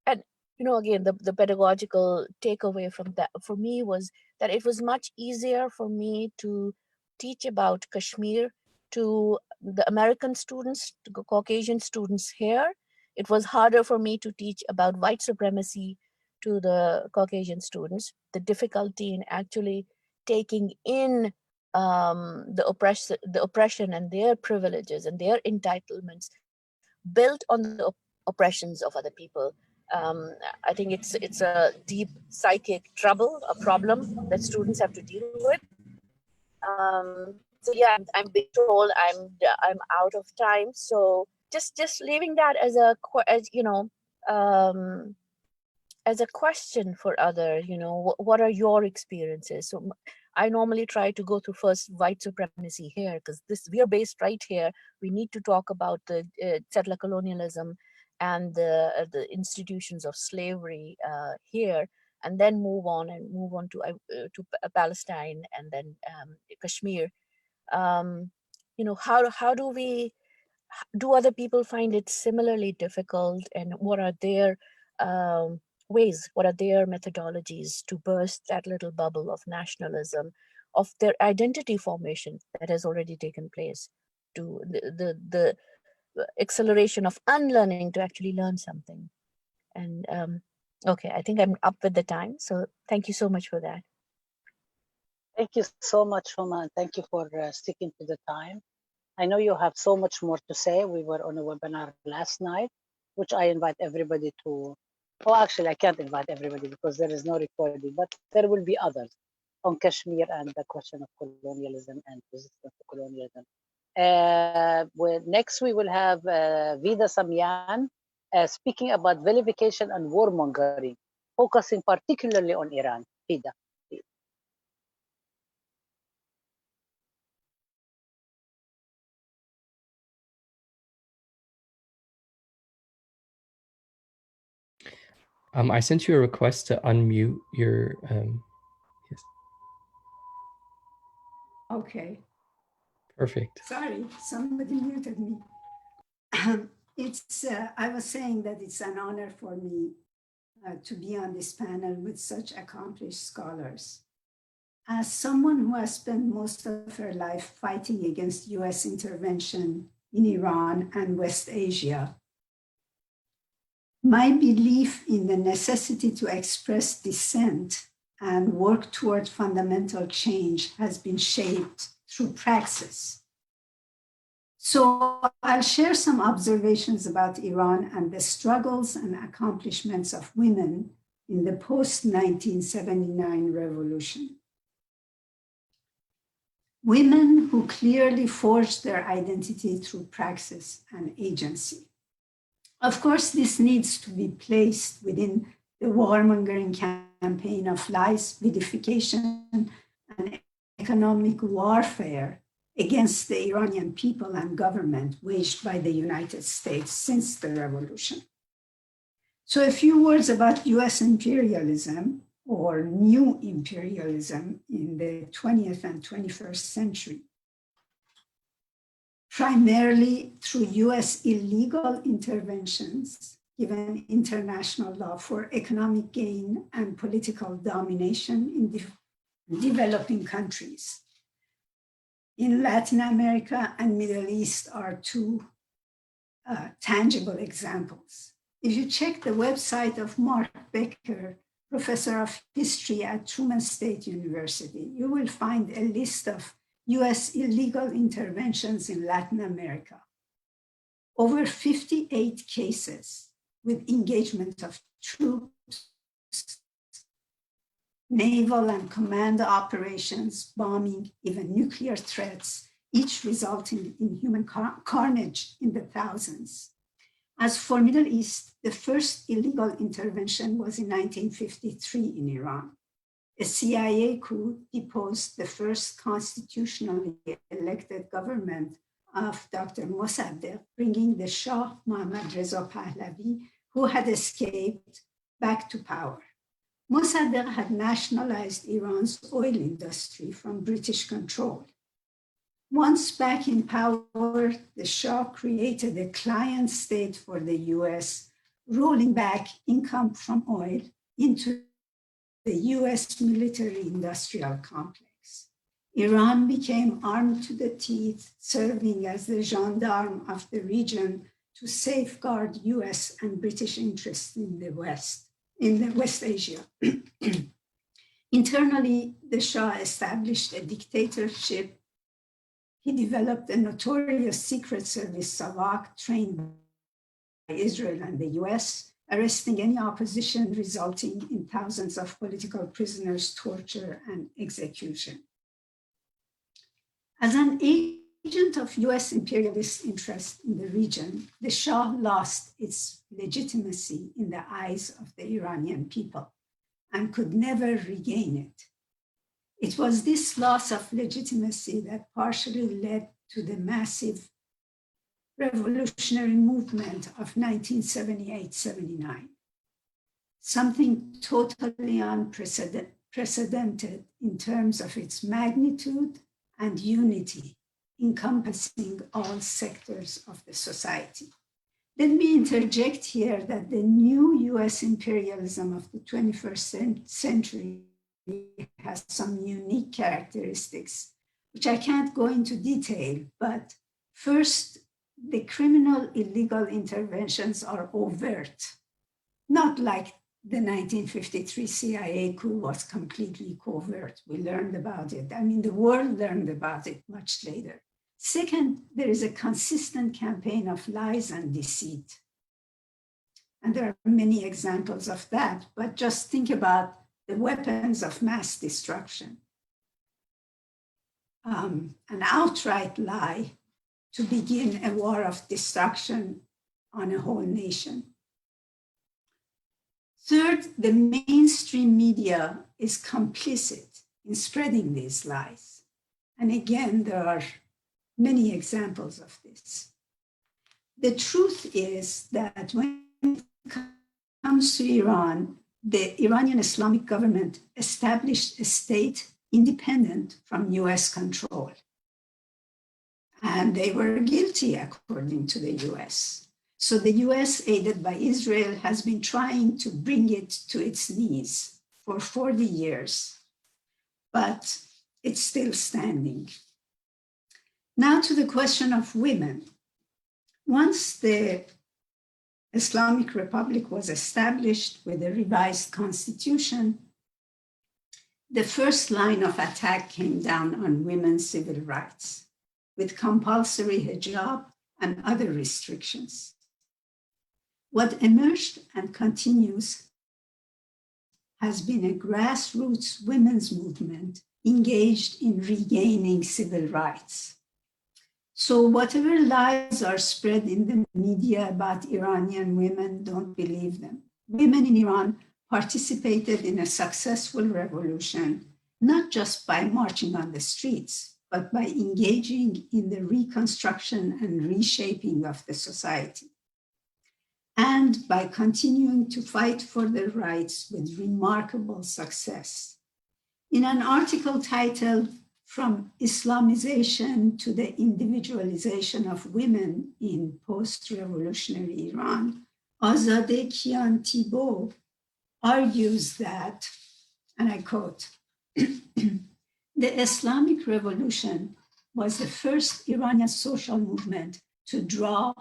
And again, the pedagogical takeaway from that for me was that it was much easier for me to teach about Kashmir to the American students, to Caucasian students here. It was harder for me to teach about white supremacy to the Caucasian students. The difficulty in actually taking in the oppression and their privileges and their entitlements built on the oppressions of other people. I think it's a deep psychic trouble, a problem that students have to deal with. So yeah, I'm being told I'm out of time. So just leaving that as a question for others. What are your experiences? So I normally try to go through first white supremacy here, because we are based right here. We need to talk about the settler colonialism and the institutions of slavery here, and then move on to Palestine, and then Kashmir. How do other people find it similarly difficult, and what are their ways, what are their methodologies to burst that little bubble of nationalism, of their identity formation that has already taken place, to the acceleration of unlearning to actually learn something. And okay, I think I'm up with the time. So thank you so much for that. Thank you so much, Huma, and thank you for sticking to the time. I know you have so much more to say. We were on a webinar last night, which I invite everybody to. Oh, actually, I can't invite everybody because there is no recording, but there will be others on Kashmir and the question of colonialism and resistance to colonialism. Next, we will have Vida Samyan speaking about vilification and warmongering, focusing particularly on Iran. Vida. I sent you a request to unmute your, yes. Okay. Perfect. Sorry, somebody muted me. I was saying that it's an honor for me to be on this panel with such accomplished scholars. As someone who has spent most of her life fighting against US intervention in Iran and West Asia, my belief in the necessity to express dissent and work toward fundamental change has been shaped through praxis. So I'll share some observations about Iran and the struggles and accomplishments of women in the post-1979 revolution. Women who clearly forged their identity through praxis and agency. Of course, this needs to be placed within the warmongering campaign of lies, vilification, and economic warfare against the Iranian people and government waged by the United States since the revolution. So a few words about US imperialism or new imperialism in the 20th and 21st century. Primarily through US illegal interventions, given international law for economic gain and political domination in developing countries. In Latin America and Middle East are two tangible examples. If you check the website of Mark Becker, professor of history at Truman State University, you will find a list of US illegal interventions in Latin America. Over 58 cases with engagement of troops, naval and command operations, bombing, even nuclear threats, each resulting in human carnage in the thousands. As for Middle East, the first illegal intervention was in 1953 in Iran. A CIA coup deposed the first constitutionally elected government of Dr. Mossadegh, bringing the Shah Mohammad Reza Pahlavi, who had escaped, back to power. Mossadegh had nationalized Iran's oil industry from British control. Once back in power, the Shah created a client state for the US, rolling back income from oil into the US military-industrial complex. Iran became armed to the teeth, serving as the gendarme of the region to safeguard US and British interests in the West Asia. Internally, the Shah established a dictatorship. He developed a notorious secret service, SAVAK, trained by Israel and the US, arresting any opposition, resulting in thousands of political prisoners, torture, and execution. As an agent of US imperialist interest in the region, the Shah lost its legitimacy in the eyes of the Iranian people and could never regain it. It was this loss of legitimacy that partially led to the massive revolutionary movement of 1978-79, something totally unprecedented in terms of its magnitude and unity, encompassing all sectors of the society. Let me interject here that the new US imperialism of the 21st century has some unique characteristics, which I can't go into detail, but first, the criminal illegal interventions are overt, not like the 1953 CIA coup was completely covert. We learned about it. I mean, the world learned about it much later. Second, there is a consistent campaign of lies and deceit. And there are many examples of that, but just think about the weapons of mass destruction. An outright lie to begin a war of destruction on a whole nation. Third, the mainstream media is complicit in spreading these lies. And again, there are many examples of this. The truth is that when it comes to Iran, the Iranian Islamic government established a state independent from US control. And they were guilty according to the US. So the US, aided by Israel, has been trying to bring it to its knees for 40 years, but it's still standing. Now to the question of women. Once the Islamic Republic was established with a revised constitution, the first line of attack came down on women's civil rights with compulsory hijab and other restrictions. What emerged and continues has been a grassroots women's movement engaged in regaining civil rights. So whatever lies are spread in the media about Iranian women, don't believe them. Women in Iran participated in a successful revolution, not just by marching on the streets, but by engaging in the reconstruction and reshaping of the society, and by continuing to fight for their rights with remarkable success. In an article titled "From Islamization to the Individualization of Women in Post-Revolutionary Iran," Azadeh Kian-Thibault argues that, and I quote, "The Islamic Revolution was the first Iranian social movement to draw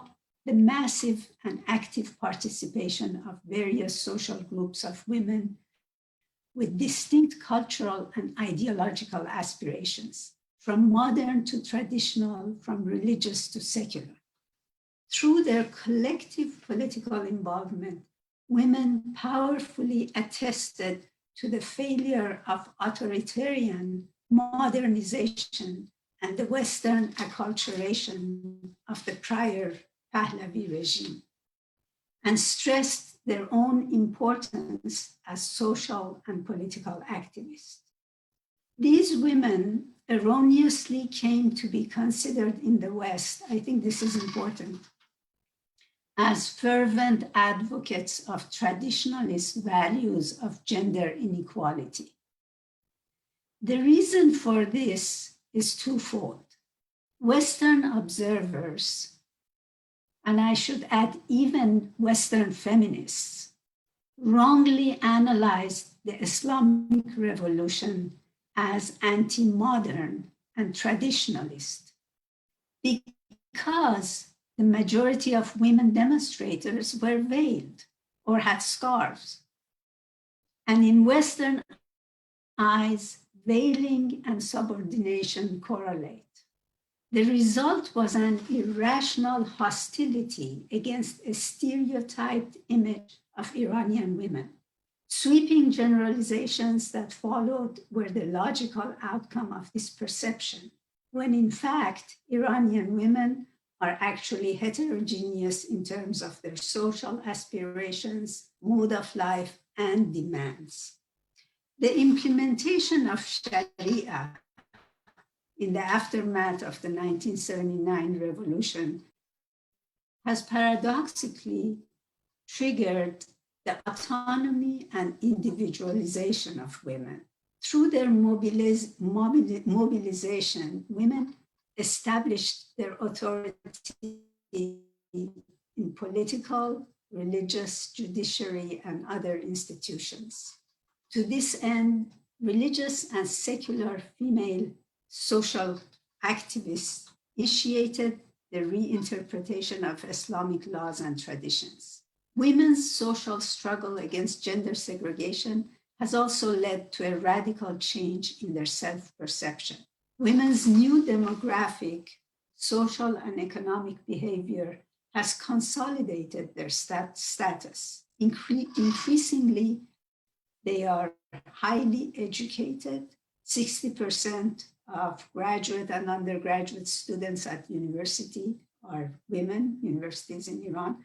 the massive and active participation of various social groups of women with distinct cultural and ideological aspirations, from modern to traditional, from religious to secular. Through their collective political involvement, women powerfully attested to the failure of authoritarian modernization and the Western acculturation of the prior Pahlavi regime, and stressed their own importance as social and political activists. These women erroneously came to be considered in the West, I think this is important, as fervent advocates of traditionalist values of gender inequality. The reason for this is twofold. Western observers, and I should add even Western feminists, wrongly analyzed the Islamic Revolution as anti-modern and traditionalist because the majority of women demonstrators were veiled or had scarves. And in Western eyes, veiling and subordination correlate. The result was an irrational hostility against a stereotyped image of Iranian women. Sweeping generalizations that followed were the logical outcome of this perception, when in fact, Iranian women are actually heterogeneous in terms of their social aspirations, mode of life, and demands. The implementation of Sharia in the aftermath of the 1979 revolution has paradoxically triggered the autonomy and individualization of women. Through their mobilization, women established their authority in political, religious, judiciary, and other institutions. To this end, religious and secular female social activists initiated the reinterpretation of Islamic laws and traditions. Women's social struggle against gender segregation has also led to a radical change in their self-perception. Women's new demographic, social, and economic behavior has consolidated their status. Increasingly, they are highly educated. 60% of graduate and undergraduate students at university are women, universities in Iran,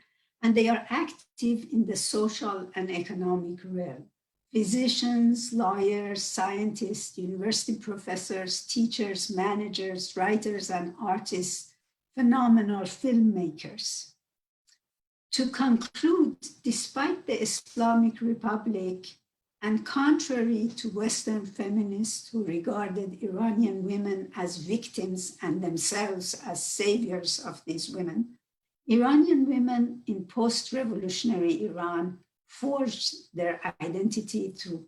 and they are active in the social and economic realm. Physicians, lawyers, scientists, university professors, teachers, managers, writers, and artists, phenomenal filmmakers. To conclude, despite the Islamic Republic, and contrary to Western feminists who regarded Iranian women as victims and themselves as saviors of these women, Iranian women in post-revolutionary Iran forged their identity through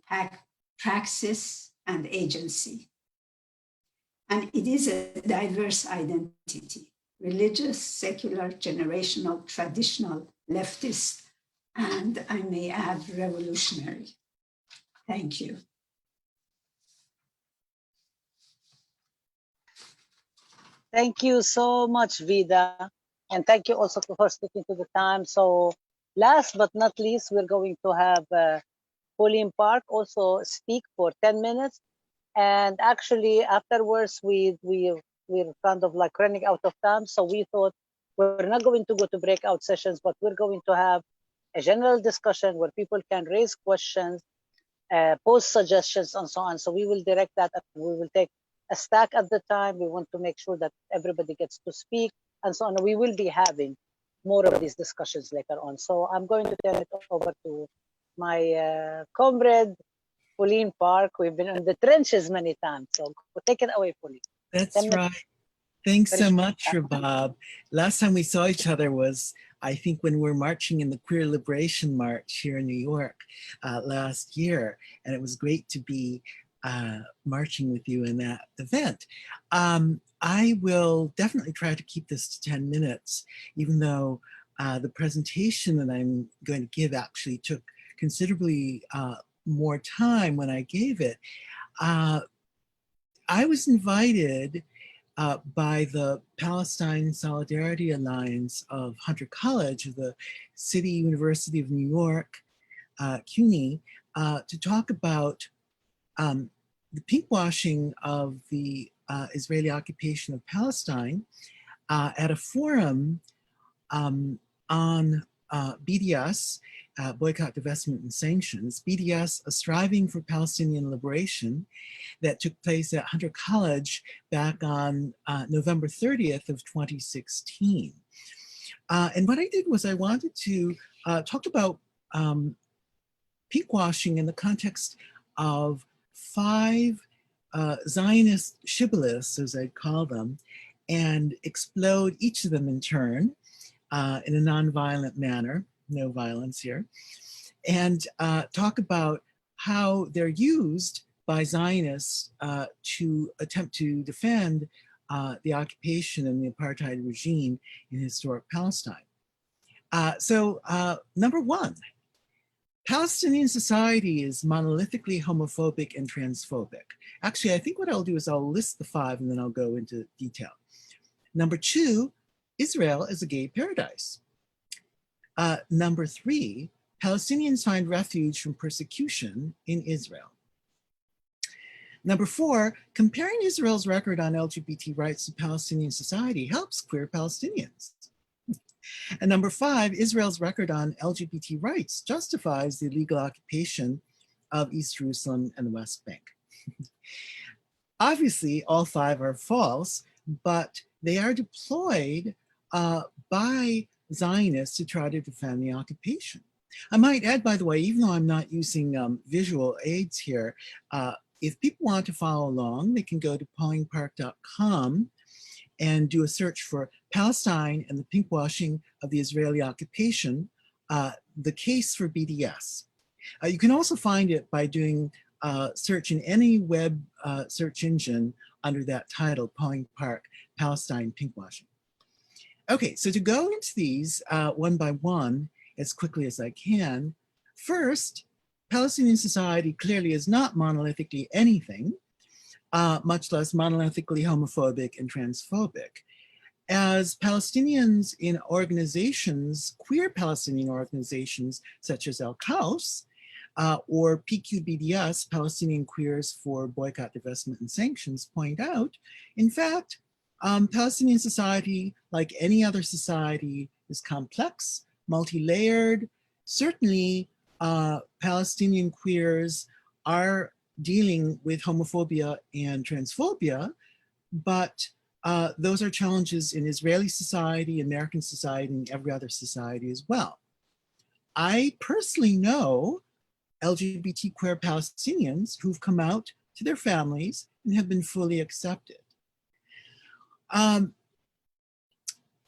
praxis and agency. And it is a diverse identity: religious, secular, generational, traditional, leftist, and I may add, revolutionary. Thank you. Thank you so much, Vida. And thank you also for sticking to the time. So last but not least, we're going to have Pauline Park also speak for 10 minutes. And actually afterwards, we're kind of like running out of time. So we thought we're not going to go to breakout sessions, but we're going to have a general discussion where people can raise questions, post suggestions, and so on. So we will direct that, and we will take a stack at the time. We want to make sure that everybody gets to speak, and so on. We will be having more of these discussions later on. So I'm going to turn it over to my comrade, Pauline Park. We've been in the trenches many times. So take it away, Pauline. That's right. Thanks so much, Rabab. Last time we saw each other was, I think, when we were marching in the Queer Liberation March here in New York last year. And it was great to be marching with you in that event. I will definitely try to keep this to 10 minutes, even though the presentation that I'm going to give actually took considerably more time when I gave it. I was invited by the Palestine Solidarity Alliance of Hunter College, of the City University of New York, CUNY, to talk about the pinkwashing of the Israeli occupation of Palestine at a forum on BDS, Boycott, Divestment, and Sanctions. BDS, a striving for Palestinian liberation, that took place at Hunter College back on November 30th of 2016. And what I did was I wanted to talk about pinkwashing in the context of 5 Zionist shibboleths, as I'd call them, and explode each of them in turn in a nonviolent manner, no violence here, and talk about how they're used by Zionists to attempt to defend the occupation and the apartheid regime in historic Palestine. Number 1, Palestinian society is monolithically homophobic and transphobic. Actually, I think what I'll do is I'll list the 5 and then I'll go into detail. Number 2, Israel is a gay paradise. Number 3, Palestinians find refuge from persecution in Israel. Number 4, comparing Israel's record on LGBT rights to Palestinian society helps queer Palestinians. And number 5, Israel's record on LGBT rights justifies the illegal occupation of East Jerusalem and the West Bank. Obviously, all 5 are false, but they are deployed by Zionists to try to defend the occupation. I might add, by the way, even though I'm not using visual aids here, if people want to follow along, they can go to paulingpark.com and do a search for Palestine and the pinkwashing of the Israeli occupation, the case for BDS. You can also find it by doing search in any web search engine under that title, Pauling Park, Palestine pinkwashing. Okay, so to go into these one by one as quickly as I can, first, Palestinian society clearly is not monolithically anything, much less monolithically homophobic and transphobic. As Palestinians in organizations, queer Palestinian organizations such as Al-Qaus or PQBDS, Palestinian Queers for Boycott, Divestment and Sanctions, point out, in fact, Palestinian society, like any other society, is complex, multi-layered. Certainly, Palestinian queers are dealing with homophobia and transphobia, but those are challenges in Israeli society, American society, and every other society as well. I personally know LGBT queer Palestinians who've come out to their families and have been fully accepted.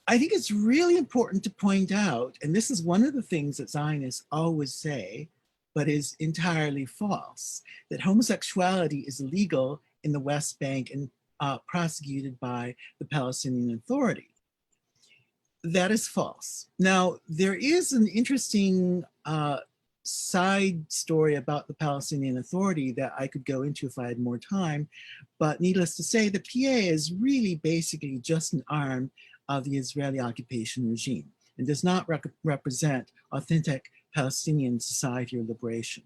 I think it's really important to point out, and this is one of the things that Zionists always say, but is entirely false, that homosexuality is illegal in the West Bank and prosecuted by the Palestinian Authority. That is false. Now, there is an interesting side story about the Palestinian Authority that I could go into if I had more time, but needless to say, the PA is really basically just an arm of the Israeli occupation regime and does not represent authentic Palestinian society or liberation.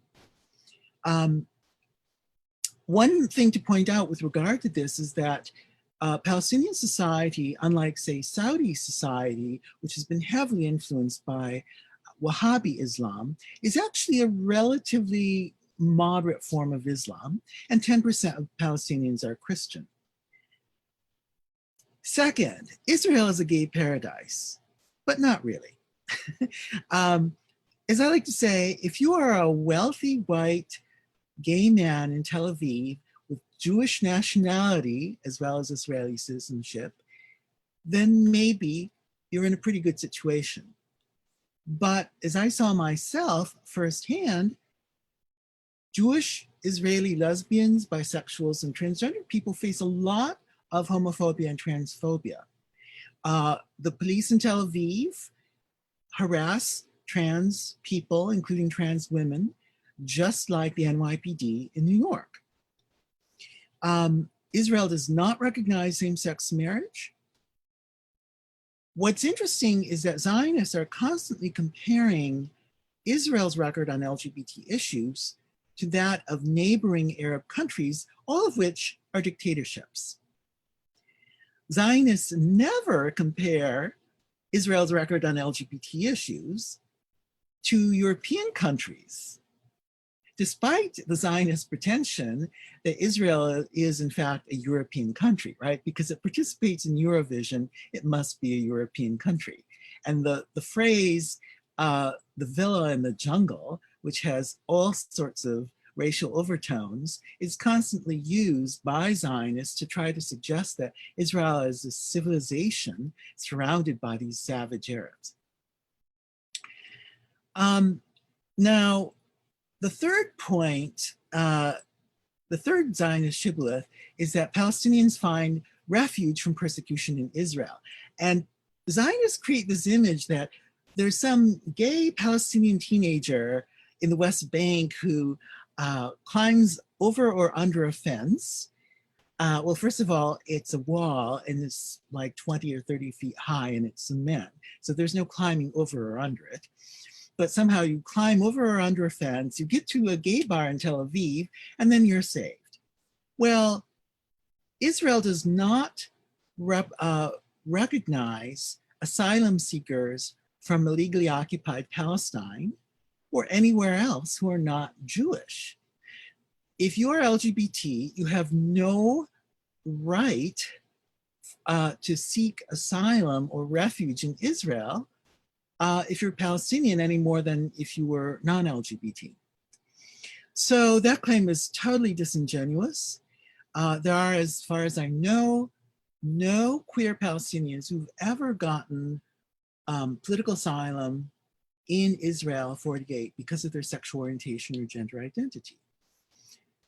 One thing to point out with regard to this is that Palestinian society, unlike say Saudi society, which has been heavily influenced by Wahhabi Islam, is actually a relatively moderate form of Islam, and 10% of Palestinians are Christian. Second, Israel is a gay paradise, but not really. As I like to say, if you are a wealthy white gay man in Tel Aviv with Jewish nationality as well as Israeli citizenship, then maybe you're in a pretty good situation. But as I saw myself firsthand, Jewish Israeli lesbians, bisexuals, and transgender people face a lot of homophobia and transphobia. The police in Tel Aviv harass trans people, including trans women, just like the NYPD in New York. Israel does not recognize same-sex marriage. What's interesting is that Zionists are constantly comparing Israel's record on LGBT issues to that of neighboring Arab countries, all of which are dictatorships. Zionists never compare Israel's record on LGBT issues to European countries, despite the Zionist pretension that Israel is in fact a European country, right? Because it participates in Eurovision, it must be a European country. And the phrase, the villa in the jungle, which has all sorts of racial overtones, is constantly used by Zionists to try to suggest that Israel is a civilization surrounded by these savage Arabs. Now, the third point, the third Zionist shibboleth is that Palestinians find refuge from persecution in Israel. And Zionists create this image that there's some gay Palestinian teenager in the West Bank who climbs over or under a fence. Well, first of all, it's a wall and it's like 20 or 30 feet high and it's cement. So there's no climbing over or under it. But somehow you climb over or under a fence, you get to a gay bar in Tel Aviv, and then you're saved. Well, Israel does not recognize asylum seekers from illegally occupied Palestine or anywhere else who are not Jewish. If you are LGBT, you have no right to seek asylum or refuge in Israel if you're Palestinian any more than if you were non-LGBT. So that claim is totally disingenuous. There are, as far as I know, no queer Palestinians who've ever gotten political asylum in Israel 48 because of their sexual orientation or gender identity.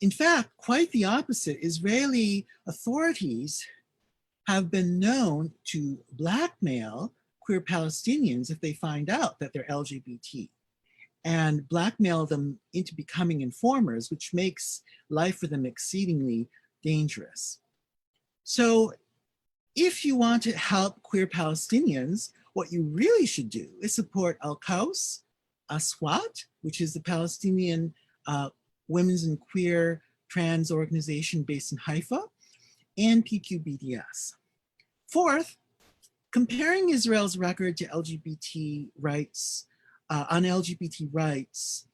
In fact, quite the opposite. Israeli authorities have been known to blackmail queer Palestinians if they find out that they're LGBT, and blackmail them into becoming informers, which makes life for them exceedingly dangerous. So if you want to help queer Palestinians, what you really should do is support Al-Qaus, Aswat, which is the Palestinian women's and queer trans organization based in Haifa, and PQBDS. Fourth, comparing Israel's record to LGBT rights, on LGBT rights,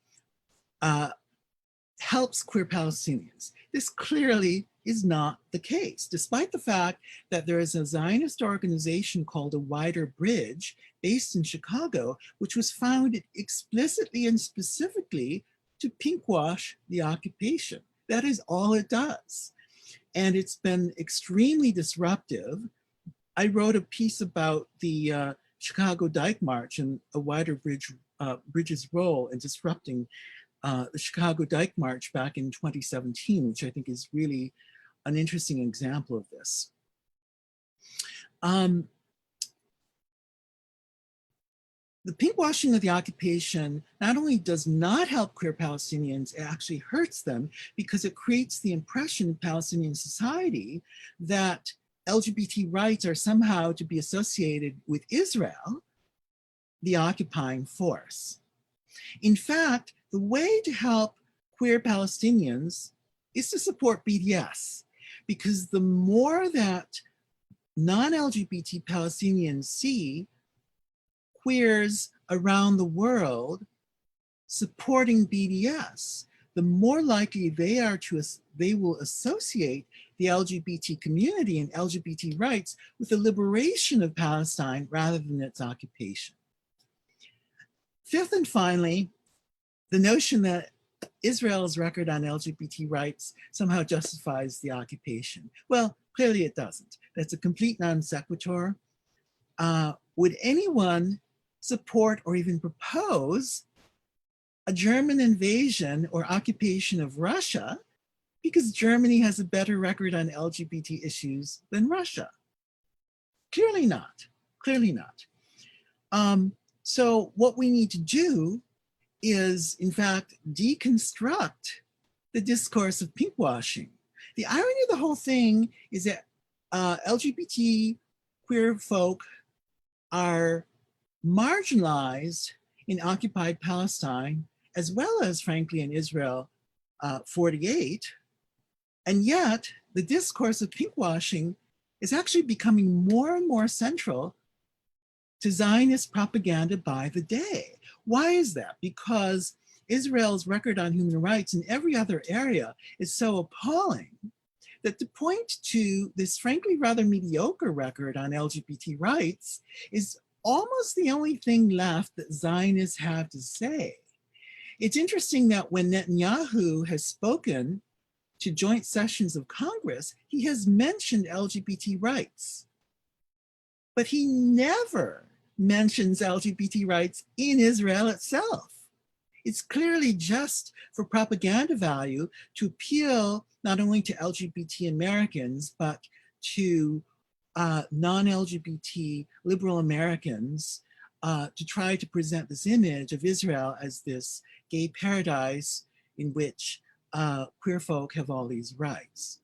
helps queer Palestinians. This clearly is not the case, despite the fact that there is a Zionist organization called A Wider Bridge based in Chicago, which was founded explicitly and specifically to pinkwash the occupation. That is all it does. And it's been extremely disruptive. I wrote a piece about the Chicago Dyke March and A Wider Bridge's role in disrupting the Chicago Dyke March back in 2017, which I think is really an interesting example of this. The pinkwashing of the occupation not only does not help queer Palestinians, it actually hurts them because it creates the impression in Palestinian society that LGBT rights are somehow to be associated with Israel, the occupying force. In fact, the way to help queer Palestinians is to support BDS, because the more that non-LGBT Palestinians see queers around the world supporting BDS, the more likely they will associate the LGBT community and LGBT rights with the liberation of Palestine rather than its occupation. Fifth and finally, the notion that Israel's record on LGBT rights somehow justifies the occupation. Well, clearly it doesn't. That's a complete non sequitur. Would anyone support or even propose a German invasion or occupation of Russia because Germany has a better record on LGBT issues than Russia? Clearly not, clearly not. So what we need to do is, in fact, deconstruct the discourse of pinkwashing. The irony of the whole thing is that LGBT queer folk are marginalized in occupied Palestine, as well as, frankly, in Israel 48. And yet, the discourse of pinkwashing is actually becoming more and more central to Zionist propaganda by the day. Why is that? Because Israel's record on human rights in every other area is so appalling that to point to this frankly rather mediocre record on LGBT rights is almost the only thing left that Zionists have to say. It's interesting that when Netanyahu has spoken to joint sessions of Congress, he has mentioned LGBT rights, but he never mentions LGBT rights in Israel itself. It's clearly just for propaganda value to appeal not only to LGBT Americans, but to non-LGBT liberal Americans to try to present this image of Israel as this gay paradise in which queer folk have all these rights.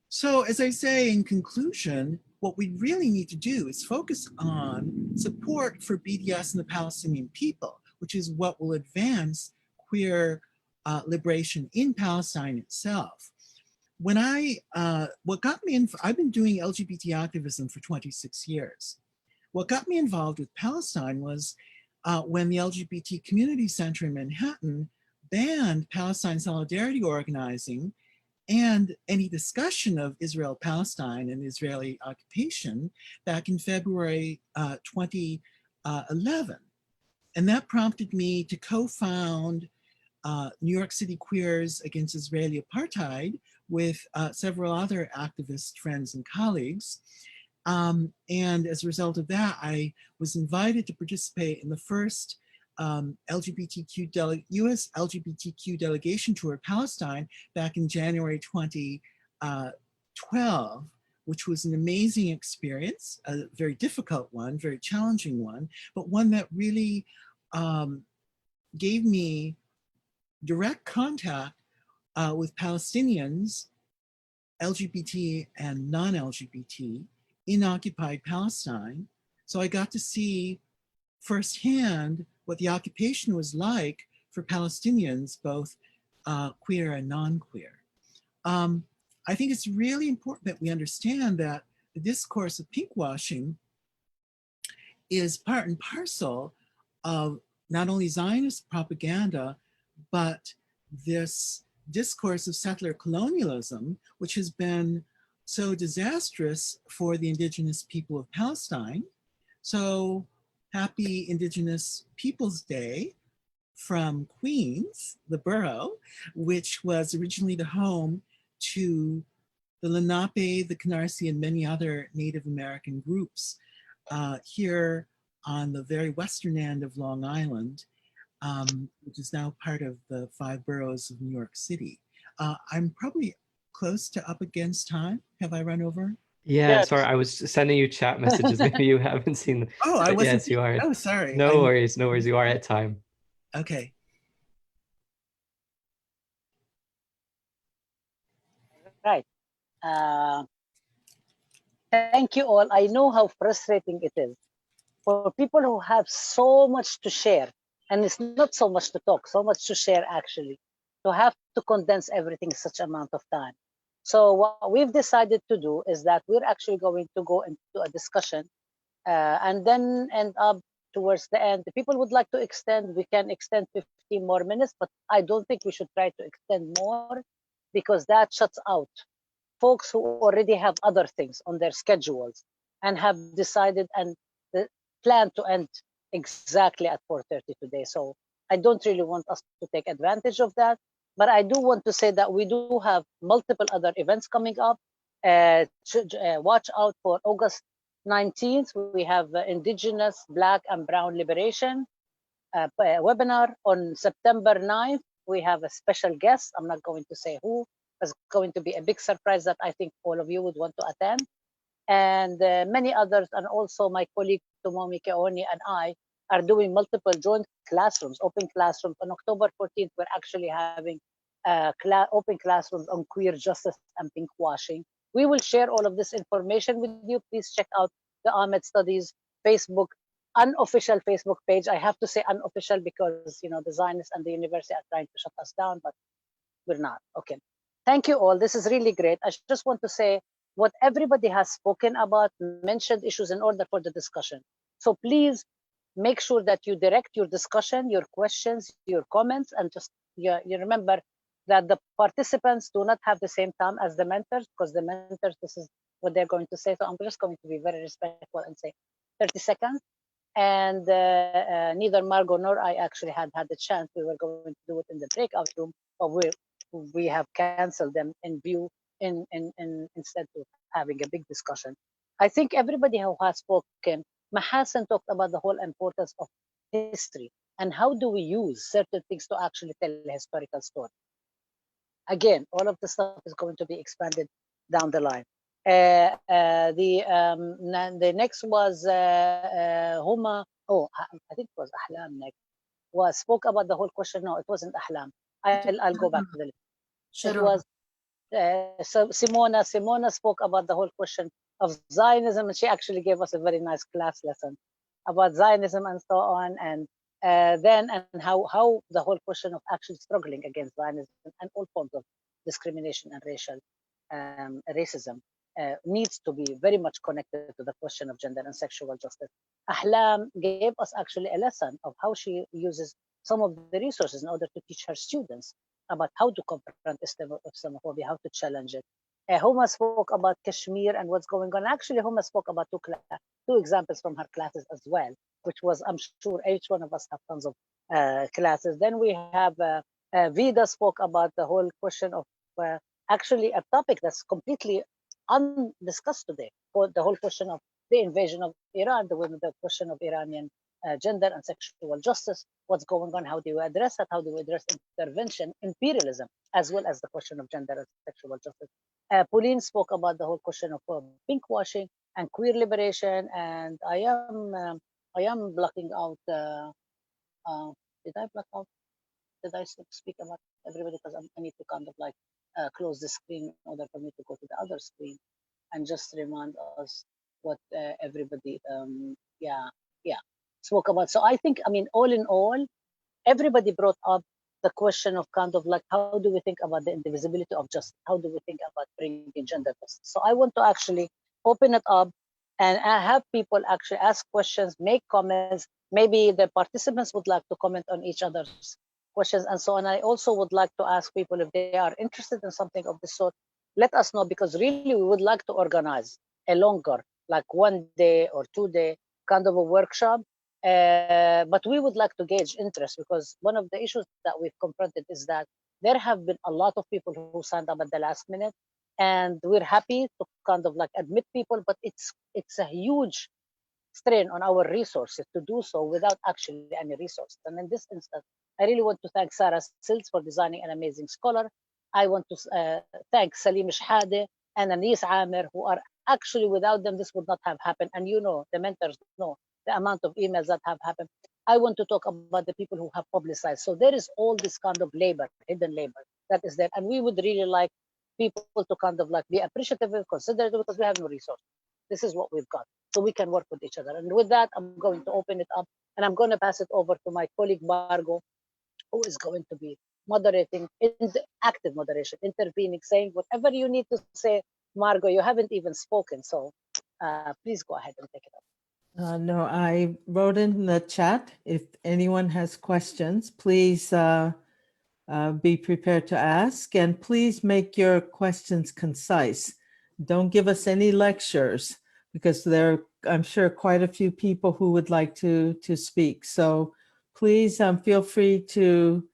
So as I say in conclusion, what we really need to do is focus on support for BDS and the Palestinian people, which is what will advance queer liberation in Palestine itself. When what got me in, I've been doing LGBT activism for 26 years. What got me involved with Palestine was when the LGBT Community Center in Manhattan banned Palestine solidarity organizing and any discussion of Israel-Palestine and Israeli occupation back in February 2011. And that prompted me to co-found New York City Queers Against Israeli Apartheid with several other activist friends and colleagues. And as a result of that, I was invited to participate in the first U.S. LGBTQ delegation tour Palestine back in January 2012, which was an amazing experience, a very difficult one, very challenging one, but one that really gave me direct contact with Palestinians, LGBT and non-LGBT, in occupied Palestine. So I got to see firsthand what the occupation was like for Palestinians, both queer and non-queer. I think it's really important that we understand that the discourse of pinkwashing is part and parcel of not only Zionist propaganda, but this discourse of settler colonialism, which has been so disastrous for the indigenous people of Palestine. So happy Indigenous Peoples Day from Queens, the borough, which was originally the home to the Lenape, the Canarsie, and many other Native American groups here on the very western end of Long Island, which is now part of the 5 boroughs of New York City. I'm probably close to up against time. Have I run over? Yeah, sorry, I was sending you chat messages. Maybe you haven't seen them. Oh, I wasn't. Yes, you are. Oh, sorry. No worries, no worries. You are at time. Okay. Right. Thank you all. I know how frustrating it is for people who have so much to share, and it's not so much to talk, so much to share actually, to have to condense everything in such amount of time. So what we've decided to do is that we're actually going to go into a discussion and then end up towards the end. If people would like to extend, we can extend 15 more minutes, but I don't think we should try to extend more because that shuts out folks who already have other things on their schedules and have decided and plan to end exactly at 4:30 today. So I don't really want us to take advantage of that. But I do want to say that we do have multiple other events coming up. Watch out for August 19th. We have Indigenous, Black, and Brown Liberation webinar. On September 9th, we have a special guest. I'm not going to say who. It's going to be a big surprise that I think all of you would want to attend. And many others, and also my colleague Tomomi Keoni and I are doing multiple joint classrooms, open classrooms. On October 14th, we're actually having open classrooms on queer justice and pinkwashing. We will share all of this information with you. Please check out the Ahmed Studies Facebook, unofficial Facebook page. I have to say unofficial because, you know, the Zionists and the university are trying to shut us down, but we're not. Okay. Thank you all. This is really great. I just want to say what everybody has spoken about, mentioned issues in order for the discussion. So please make sure that you direct your discussion, your questions, your comments, and just you remember that the participants do not have the same time as the mentors, because the mentors, this is what they're going to say. So I'm just going to be very respectful and say 30 seconds. And neither Margot nor I actually had the chance. We were going to do it in the breakout room, but we have canceled them in view instead of having a big discussion. I think everybody who has spoken, Mahasan talked about the whole importance of history and how do we use certain things to actually tell a historical story. Again, all of the stuff is going to be expanded down the line. The next was Huma. Oh, I think it was Ahlam next. Spoke about the whole question. No, it wasn't Ahlam. I'll go back to the list. It was so Simona spoke about the whole question of Zionism, and she actually gave us a very nice class lesson about Zionism and so on, and then how the whole question of actually struggling against Zionism and all forms of discrimination and racism needs to be very much connected to the question of gender and sexual justice. Ahlam gave us actually a lesson of how she uses some of the resources in order to teach her students about how to confront Islamophobia, how to challenge it. Homa spoke about Kashmir and what's going on. Actually, Homa spoke about two examples from her classes as well, which was, I'm sure each one of us have tons of classes. Then we have Vida spoke about the whole question of actually a topic that's completely undiscussed today, for the whole question of the invasion of Iran, the question of Iranian gender and sexual justice. What's going on? How do you address that? How do we address intervention, imperialism, as well as the question of gender and sexual justice? Pauline spoke about the whole question of pink washing and queer liberation, and I am blocking out. Did I block out? Did I speak about everybody? Because I need to kind of like close the screen in order for me to go to the other screen and just remind us what everybody spoke about. So I think, I mean, all in all, everybody brought up the question of kind of like, how do we think about the indivisibility of justice? How do we think about bringing gender justice? So I want to actually open it up and have people actually ask questions, make comments. Maybe the participants would like to comment on each other's questions and so on. I also would like to ask people if they are interested in something of this sort, let us know, because really we would like to organize a longer, like 1 day or 2 day kind of a workshop. But we would like to gauge interest, because one of the issues that we've confronted is that there have been a lot of people who signed up at the last minute, and we're happy to kind of like admit people, but it's a huge strain on our resources to do so without actually any resources. And in this instance, I really want to thank Sarah Sills for designing an amazing scholar. I want to thank Salim Shhade and Anis Amer, who are actually, without them, this would not have happened. And you know, the mentors know the amount of emails that have happened. I want to talk about the people who have publicized. So there is all this kind of labor, hidden labor that is there. And we would really like people to kind of like be appreciative and considerate, because we have no resources. This is what we've got. So we can work with each other. And with that, I'm going to open it up, and I'm going to pass it over to my colleague Margot, who is going to be moderating, in the active moderation, intervening, saying whatever you need to say. Margot, you haven't even spoken, so please go ahead and take it up. No, I wrote in the chat. If anyone has questions, please be prepared to ask, and please make your questions concise. Don't give us any lectures, because there are, I'm sure, quite a few people who would like to speak. So please feel free to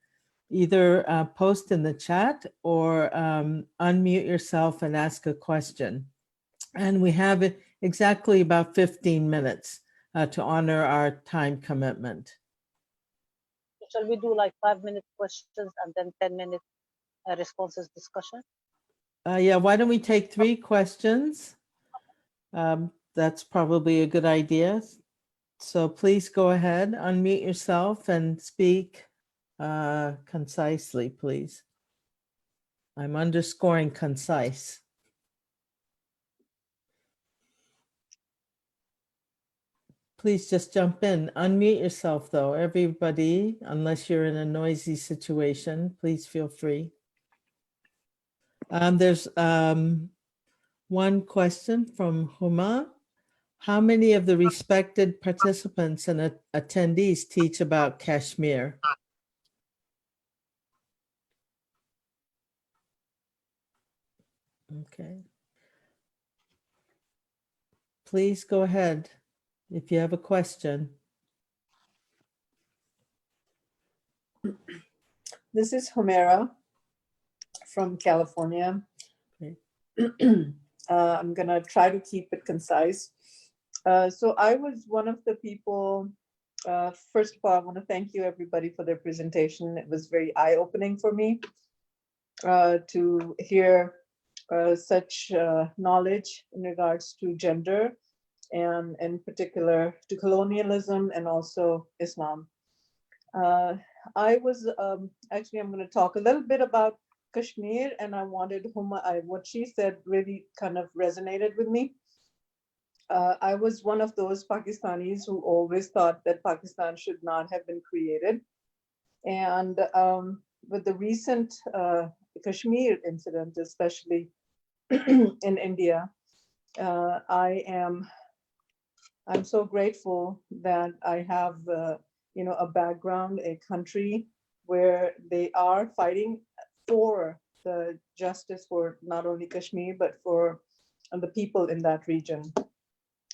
either post in the chat or unmute yourself and ask a question. And we have exactly about 15 minutes to honor our time commitment. Shall we do like 5-minute questions and then 10-minute responses discussion? Yeah, why don't we take 3 questions? That's probably a good idea. So please go ahead, unmute yourself and speak concisely, please. I'm underscoring concise. Please just jump in. Unmute yourself though, everybody, unless you're in a noisy situation, please feel free. There's one question from Huma. How many of the respected participants and attendees teach about Kashmir? Okay. Please go ahead if you have a question. This is Homera from California. Okay. I'm gonna try to keep it concise. So I was one of the people, first of all, I want to thank you everybody for their presentation. It was very eye-opening for me to hear such knowledge in regards to gender, and in particular to colonialism and also Islam. I was actually, I'm going to talk a little bit about Kashmir, and I wanted what she said really kind of resonated with me. I was one of those Pakistanis who always thought that Pakistan should not have been created. And with the recent Kashmir incident, especially in India, I'm so grateful that I have a background, a country where they are fighting for the justice for not only Kashmir, but for the people in that region.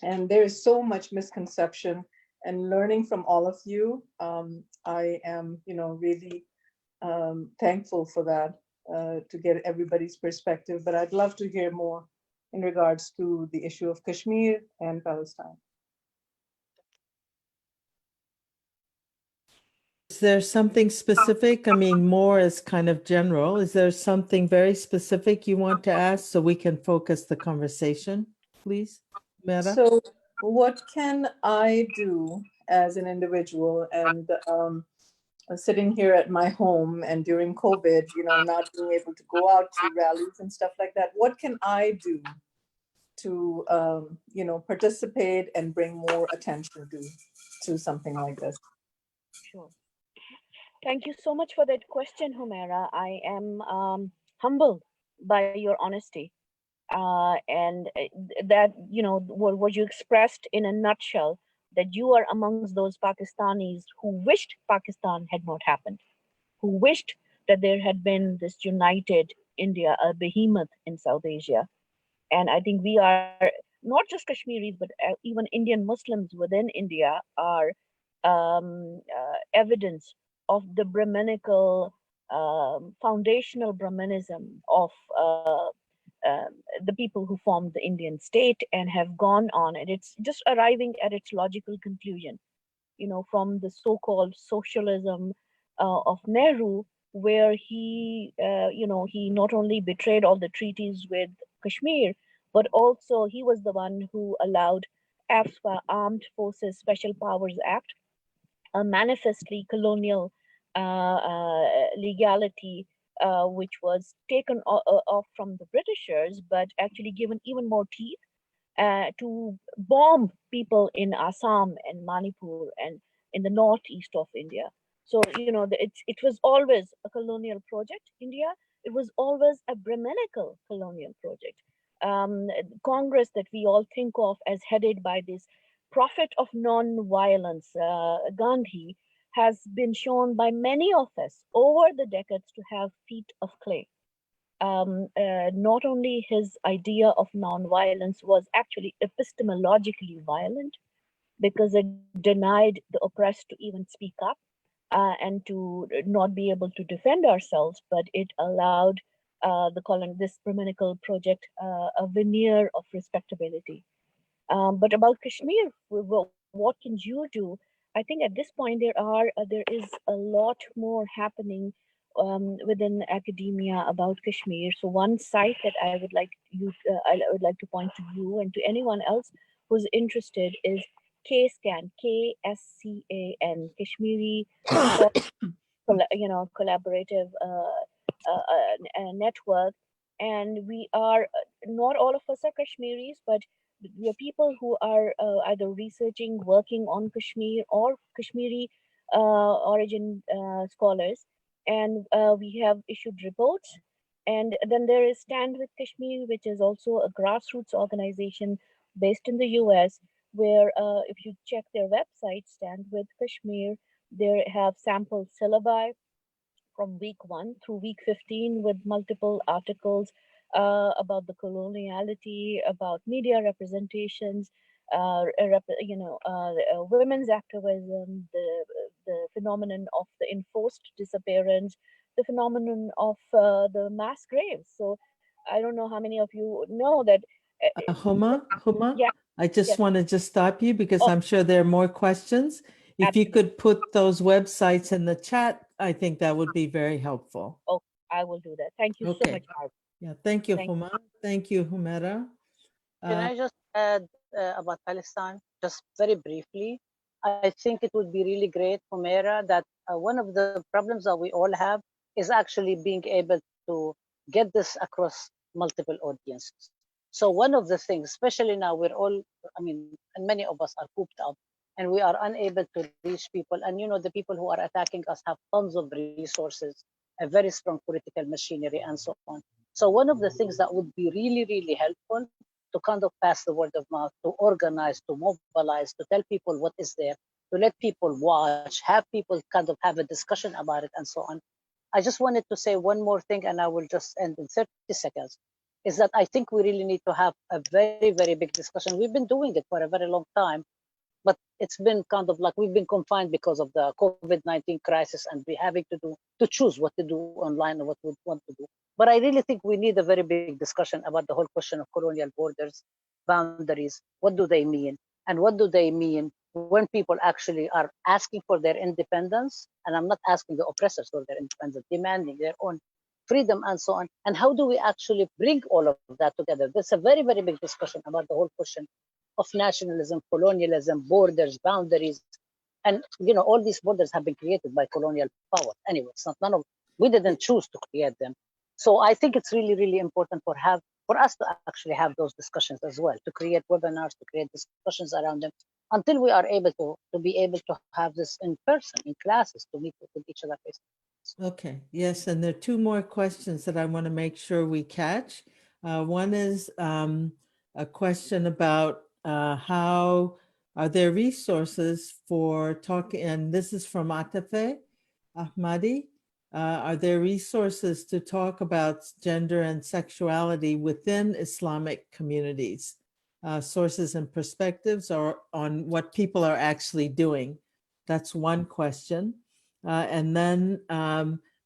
And there is so much misconception, and learning from all of you, I am, really thankful for that, to get everybody's perspective. But I'd love to hear more in regards to the issue of Kashmir and Palestine. there something specific? I mean, more is kind of general. Is there something very specific you want to ask so we can focus the conversation, please, Mera? So what can I do as an individual and sitting here at my home and during COVID, not being able to go out to rallies and stuff like that? What can I do to, participate and bring more attention to something like this? Sure. Thank you so much for that question, Humaira. I am humbled by your honesty. And that, what you expressed in a nutshell, that you are amongst those Pakistanis who wished Pakistan had not happened, who wished that there had been this united India, a behemoth in South Asia. And I think we are not just Kashmiris, but even Indian Muslims within India are evidence of the Brahminical, foundational Brahmanism of the people who formed the Indian state and have gone on. And it's just arriving at its logical conclusion, from the so-called socialism of Nehru, where he not only betrayed all the treaties with Kashmir, but also he was the one who allowed AFSPA, Armed Forces Special Powers Act, a manifestly colonial legality, which was taken off from the Britishers, but actually given even more teeth to bomb people in Assam and Manipur and in the northeast of India. So, it was always a colonial project, India. It was always a Brahminical colonial project. Congress that we all think of as headed by this prophet of non-violence, Gandhi, has been shown by many of us over the decades to have feet of clay. Not only his idea of non-violence was actually epistemologically violent, because it denied the oppressed to even speak up and to not be able to defend ourselves, but it allowed this Brahminical project a veneer of respectability. But about Kashmir, what can you do? I think at this point there is a lot more happening within academia about Kashmir. So one site that I would like to point to you and to anyone else who's interested is KSCAN, KSCAN, Kashmiri collaborative network. And we are, not all of us are Kashmiris, but we are people who are either researching, working on Kashmir, or Kashmiri origin scholars. And we have issued reports. And then there is Stand with Kashmir, which is also a grassroots organization based in the US, where if you check their website, Stand with Kashmir, they have sample syllabi from week 1 through week 15 with multiple articles about the coloniality, about media representations, women's activism, the phenomenon of the enforced disappearance, the phenomenon of the mass graves. So I don't know how many of you know that. Huma, yeah, I just want to just stop you because Oh. I'm sure there are more questions. If you could put those websites in the chat, I think that would be very helpful. Oh, I will do that. Thank you so much, Mark. Yeah, thank you, Huma. Thank you, Humaira. Can I just add about Palestine, just very briefly? I think it would be really great, Humaira, that one of the problems that we all have is actually being able to get this across multiple audiences. So one of the things, especially now, we're all, and many of us are cooped up, and we are unable to reach people. And the people who are attacking us have tons of resources, a very strong political machinery, and so on. So one of the things that would be really, really helpful to kind of pass the word of mouth, to organize, to mobilize, to tell people what is there, to let people watch, have people kind of have a discussion about it, and so on. I just wanted to say one more thing, and I will just end in 30 seconds, is that I think we really need to have a very, very big discussion. We've been doing it for a very long time, but it's been kind of like we've been confined because of the COVID-19 crisis, and we're having to choose what to do online and what we want to do. But I really think we need a very big discussion about the whole question of colonial borders, boundaries. What do they mean? And what do they mean when people actually are asking for their independence, and I'm not asking the oppressors for their independence, demanding their own freedom and so on. And how do we actually bring all of that together? There's a very, very big discussion about the whole question of nationalism, colonialism, borders, boundaries. And all these borders have been created by colonial power. Anyway, it's not we didn't choose to create them. So I think it's really, really important for us to actually have those discussions as well, to create webinars, to create discussions around them, until we are able to be able to have this in person, in classes, to meet with each other face. Okay, yes, and there are two more questions that I want to make sure we catch. One is a question about how are there resources for talking, and this is from Atafe Ahmadi. Are there resources to talk about gender and sexuality within Islamic communities? Sources and perspectives or on what people are actually doing? That's one question. And then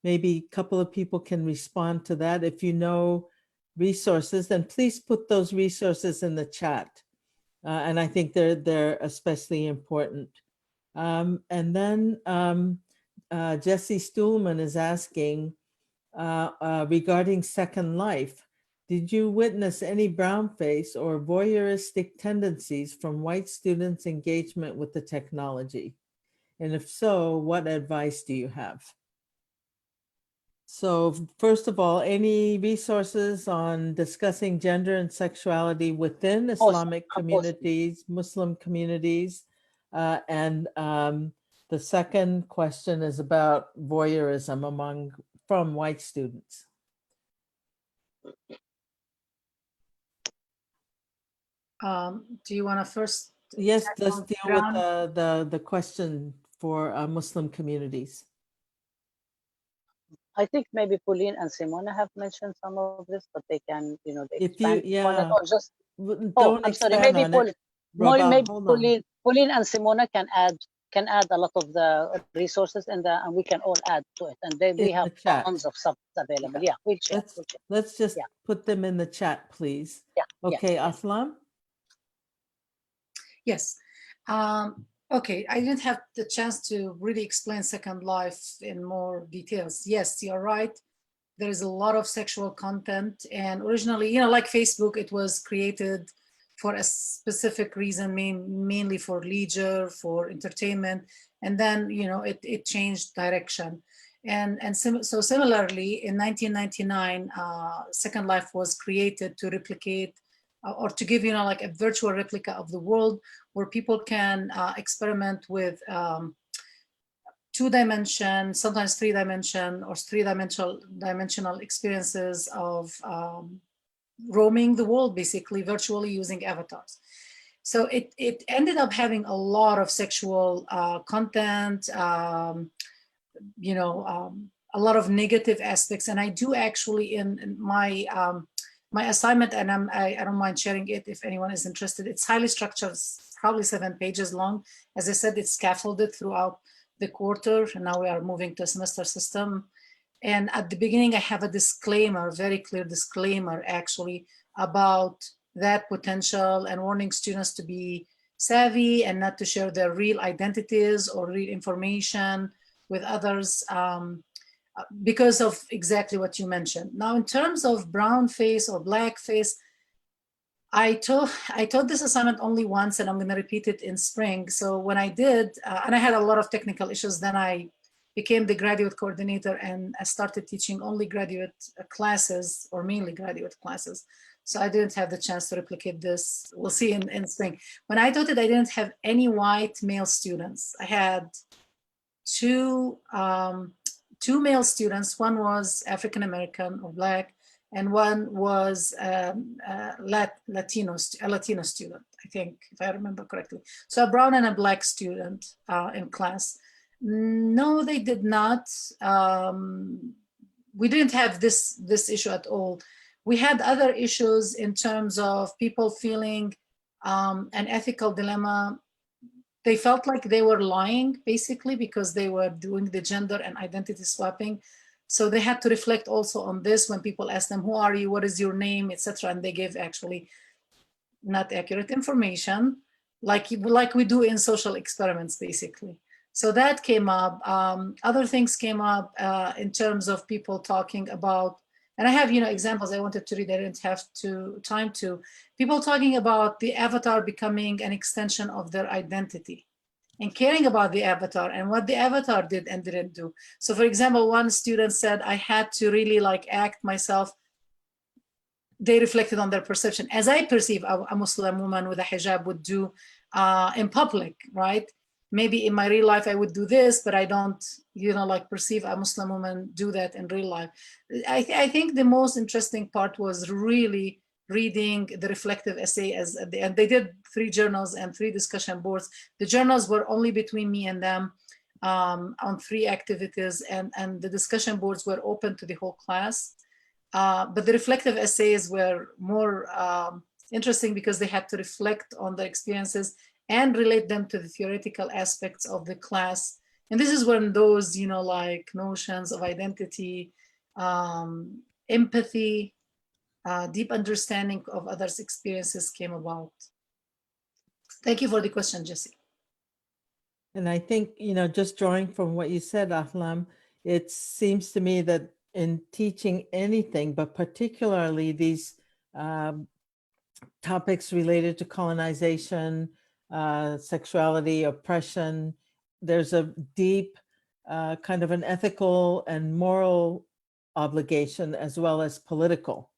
maybe a couple of people can respond to that. If you know resources, then please put those resources in the chat. And I think they're especially important. And then Jesse Stuhlman is asking regarding Second Life, did you witness any brown face or voyeuristic tendencies from white students' engagement with the technology? And if so, what advice do you have? So first of all, any resources on discussing gender and sexuality within Islamic communities, Muslim communities? And the second question is about voyeurism from white students. Do you want to first? Yes, let's deal with the question for Muslim communities. I think maybe Pauline and Simona have mentioned some of this, but they can, they if you, on it, or just. Don't I'm sorry. expand Maybe on it. maybe Hold on. Pauline and Simona can add a lot of the resources, and we can all add to it. And then we have tons of stuff available. Yeah, we'll share. Let's just put them in the chat, please. Yeah. Okay, Aslam. Yes. Okay, I didn't have the chance to really explain Second Life in more details. Yes, you're right. There is a lot of sexual content, and originally, like Facebook, it was created for a specific reason, mainly for leisure, for entertainment, and then it changed direction. So similarly, in 1999, Second Life was created to replicate or to give like a virtual replica of the world where people can experiment with 2-dimension, sometimes 3-dimension or 3-dimensional experiences of roaming the world, basically virtually using avatars. So it ended up having a lot of sexual content, a lot of negative aspects. And I do actually in my assignment, and I don't mind sharing it if anyone is interested. It's highly structured, it's probably 7 pages long. As I said, it's scaffolded throughout the quarter, and now we are moving to a semester system. And at the beginning, I have a disclaimer, very clear disclaimer actually, about that potential and warning students to be savvy and not to share their real identities or real information with others. Because of exactly what you mentioned. Now, in terms of brown face or black face, I taught this assignment only once, and I'm going to repeat it in spring. So when I did, and I had a lot of technical issues, then I became the graduate coordinator, and I started teaching only graduate classes, or mainly graduate classes. So I didn't have the chance to replicate this. We'll see in spring. When I taught it, I didn't have any white male students. I had two male students. One was African-American or Black, and one was a Latino student, I think, if I remember correctly. So a brown and a Black student in class. No, they did not. We didn't have this issue at all. We had other issues in terms of people feeling an ethical dilemma. They felt like they were lying, basically, because they were doing the gender and identity swapping. So they had to reflect also on this when people asked them, who are you, what is your name, etc. And they gave actually not accurate information. like we do in social experiments, basically. So that came up. Other things came up in terms of people talking about, and I have, examples I wanted to read. I didn't have time to. People talking about the avatar becoming an extension of their identity and caring about the avatar and what the avatar did and didn't do. So for example, one student said, I had to really act myself. They reflected on their perception, as I perceive a Muslim woman with a hijab would do in public, right? Maybe in my real life I would do this, but I don't, perceive a Muslim woman do that in real life. I think the most interesting part was really reading the reflective essay and they did 3 journals and 3 discussion boards. The journals were only between me and them on 3 activities, and the discussion boards were open to the whole class. But the reflective essays were more interesting because they had to reflect on the experiences and relate them to the theoretical aspects of the class. And this is when those, notions of identity, empathy, deep understanding of others' experiences came about. Thank you for the question, Jesse. And I think, just drawing from what you said, Ahlam, it seems to me that in teaching anything, but particularly these topics related to colonization, sexuality, oppression, there's a deep kind of an ethical and moral obligation as well as political,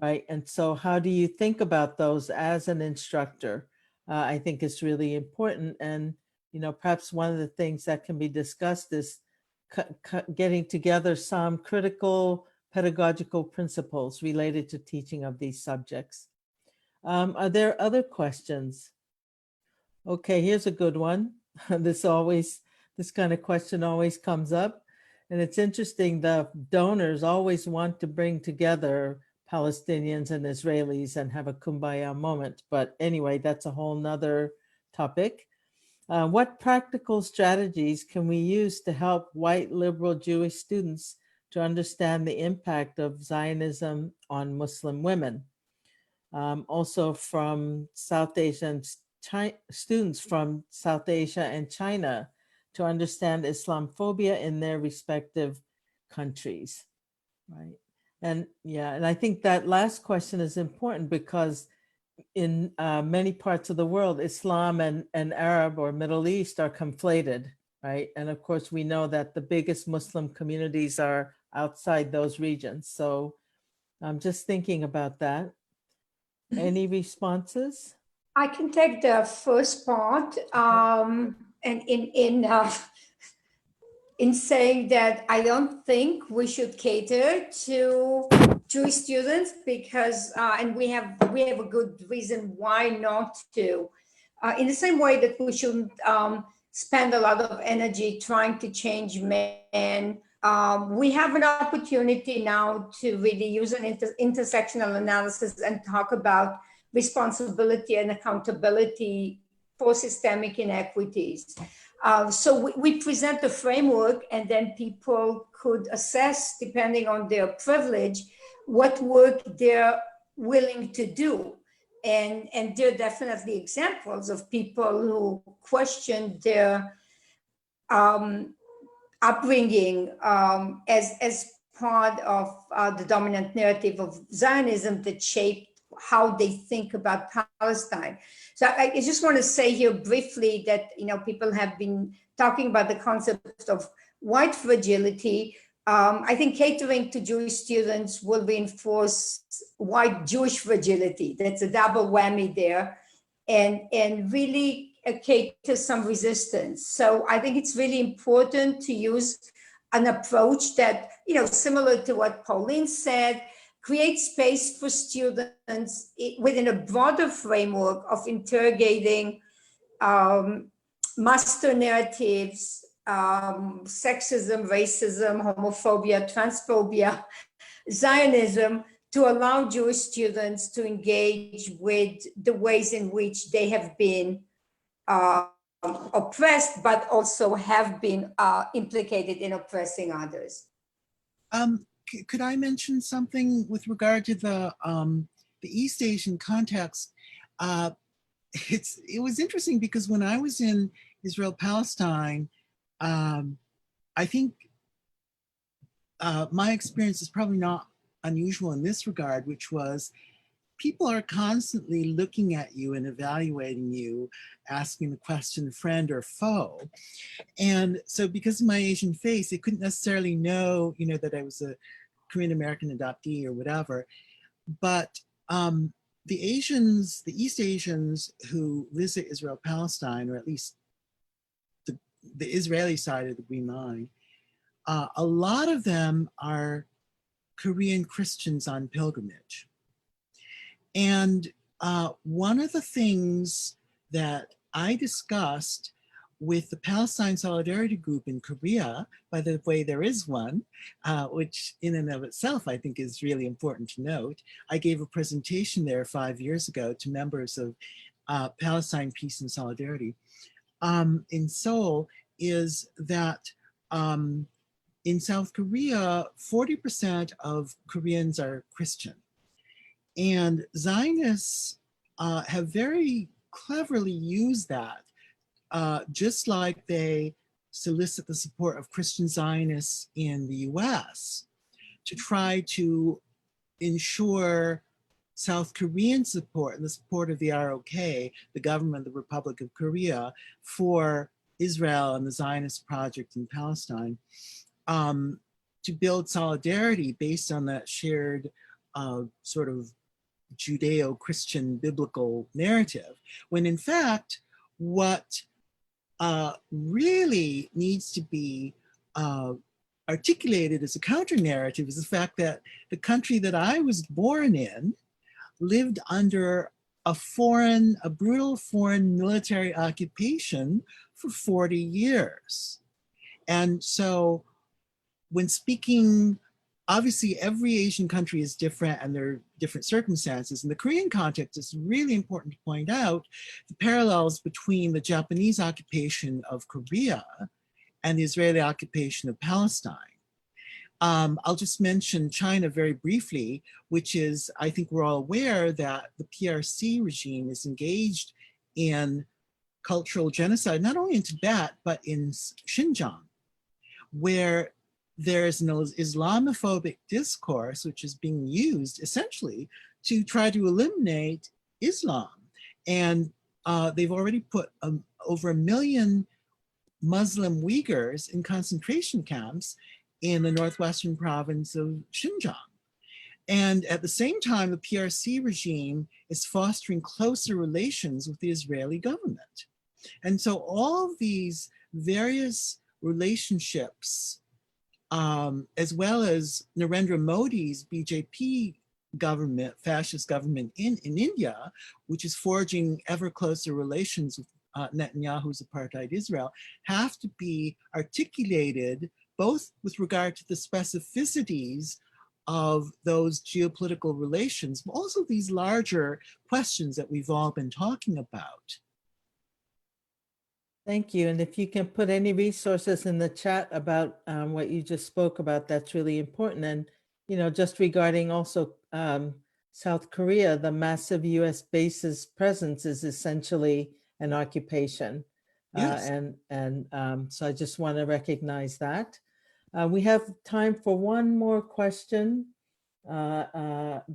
right? And so how do you think about those as an instructor? I think is really important. And, perhaps one of the things that can be discussed is getting together some critical pedagogical principles related to teaching of these subjects. Are there other questions? Okay, here's a good one. This kind of question always comes up. And it's interesting, the donors always want to bring together Palestinians and Israelis and have a kumbaya moment. But anyway, that's a whole nother topic. What practical strategies can we use to help white liberal Jewish students to understand the impact of Zionism on Muslim women? Also from South Asian students from South Asia and China to understand Islamophobia in their respective countries, right? And I think that last question is important because in many parts of the world, Islam and Arab or Middle East are conflated, right? And of course, we know that the biggest Muslim communities are outside those regions. So I'm just thinking about that. Any responses? I can take the first part, and in saying that I don't think we should cater to Jewish students because, and we have a good reason why not to. In the same way that we shouldn't spend a lot of energy trying to change men. We have an opportunity now to really use an intersectional analysis and talk about responsibility and accountability for systemic inequities. So we present the framework and then people could assess, depending on their privilege, what work they're willing to do. And there are definitely examples of people who question their upbringing as part of the dominant narrative of Zionism that shaped how they think about Palestine. So I just want to say here briefly that people have been talking about the concept of white fragility. I think catering to Jewish students will reinforce white Jewish fragility. That's a double whammy there, and really cater some resistance. So I think it's really important to use an approach that, similar to what Pauline said, create space for students within a broader framework of interrogating master narratives, sexism, racism, homophobia, transphobia, Zionism, to allow Jewish students to engage with the ways in which they have been oppressed, but also have been implicated in oppressing others. Could I mention something with regard to the East Asian context? it was interesting because when I was in Israel, Palestine, I think my experience is probably not unusual in this regard, which was people are constantly looking at you and evaluating you, asking the question, friend or foe. And so because of my Asian face, they couldn't necessarily know, you know, that I was a Korean American adoptee or whatever. But the Asians, the East Asians who visit Israel, Palestine, or at least the Israeli side of the Green Line, a lot of them are Korean Christians on pilgrimage. And one of the things that I discussed with the Palestine Solidarity Group in Korea, by the way, there is one, which in and of itself I think is really important to note. I gave a presentation there 5 years ago to members of Palestine Peace and Solidarity in Seoul, is that in South Korea, 40% of Koreans are Christian. And Zionists have very cleverly used that, just like they solicit the support of Christian Zionists in the US to try to ensure South Korean support and the support of the ROK, the government of the Republic of Korea, for Israel and the Zionist project in Palestine, to build solidarity based on that shared sort of Judeo-Christian biblical narrative, when in fact, what really needs to be articulated as a counter-narrative is the fact that the country that I was born in lived under a brutal foreign military occupation for 40 years. And so when speaking, obviously every Asian country is different and there are different circumstances. In the Korean context, it's really important to point out the parallels between the Japanese occupation of Korea and the Israeli occupation of Palestine. I'll just mention China very briefly, which is, I think we're all aware that the PRC regime is engaged in cultural genocide, not only in Tibet, but in Xinjiang, where there's an Islamophobic discourse which is being used essentially to try to eliminate Islam. And they've already put over 1 million Muslim Uyghurs in concentration camps in the northwestern province of Xinjiang. And at the same time, the PRC regime is fostering closer relations with the Israeli government. And so all of these various relationships, as well as Narendra Modi's BJP government, fascist government in India, which is forging ever closer relations with Netanyahu's apartheid Israel, have to be articulated both with regard to the specificities of those geopolitical relations, but also these larger questions that we've all been talking about. Thank you. And if you can put any resources in the chat about what you just spoke about, that's really important. And, you know, just regarding also South Korea, the massive US bases presence is essentially an occupation. Yes. So I just want to recognize that. We have time for one more question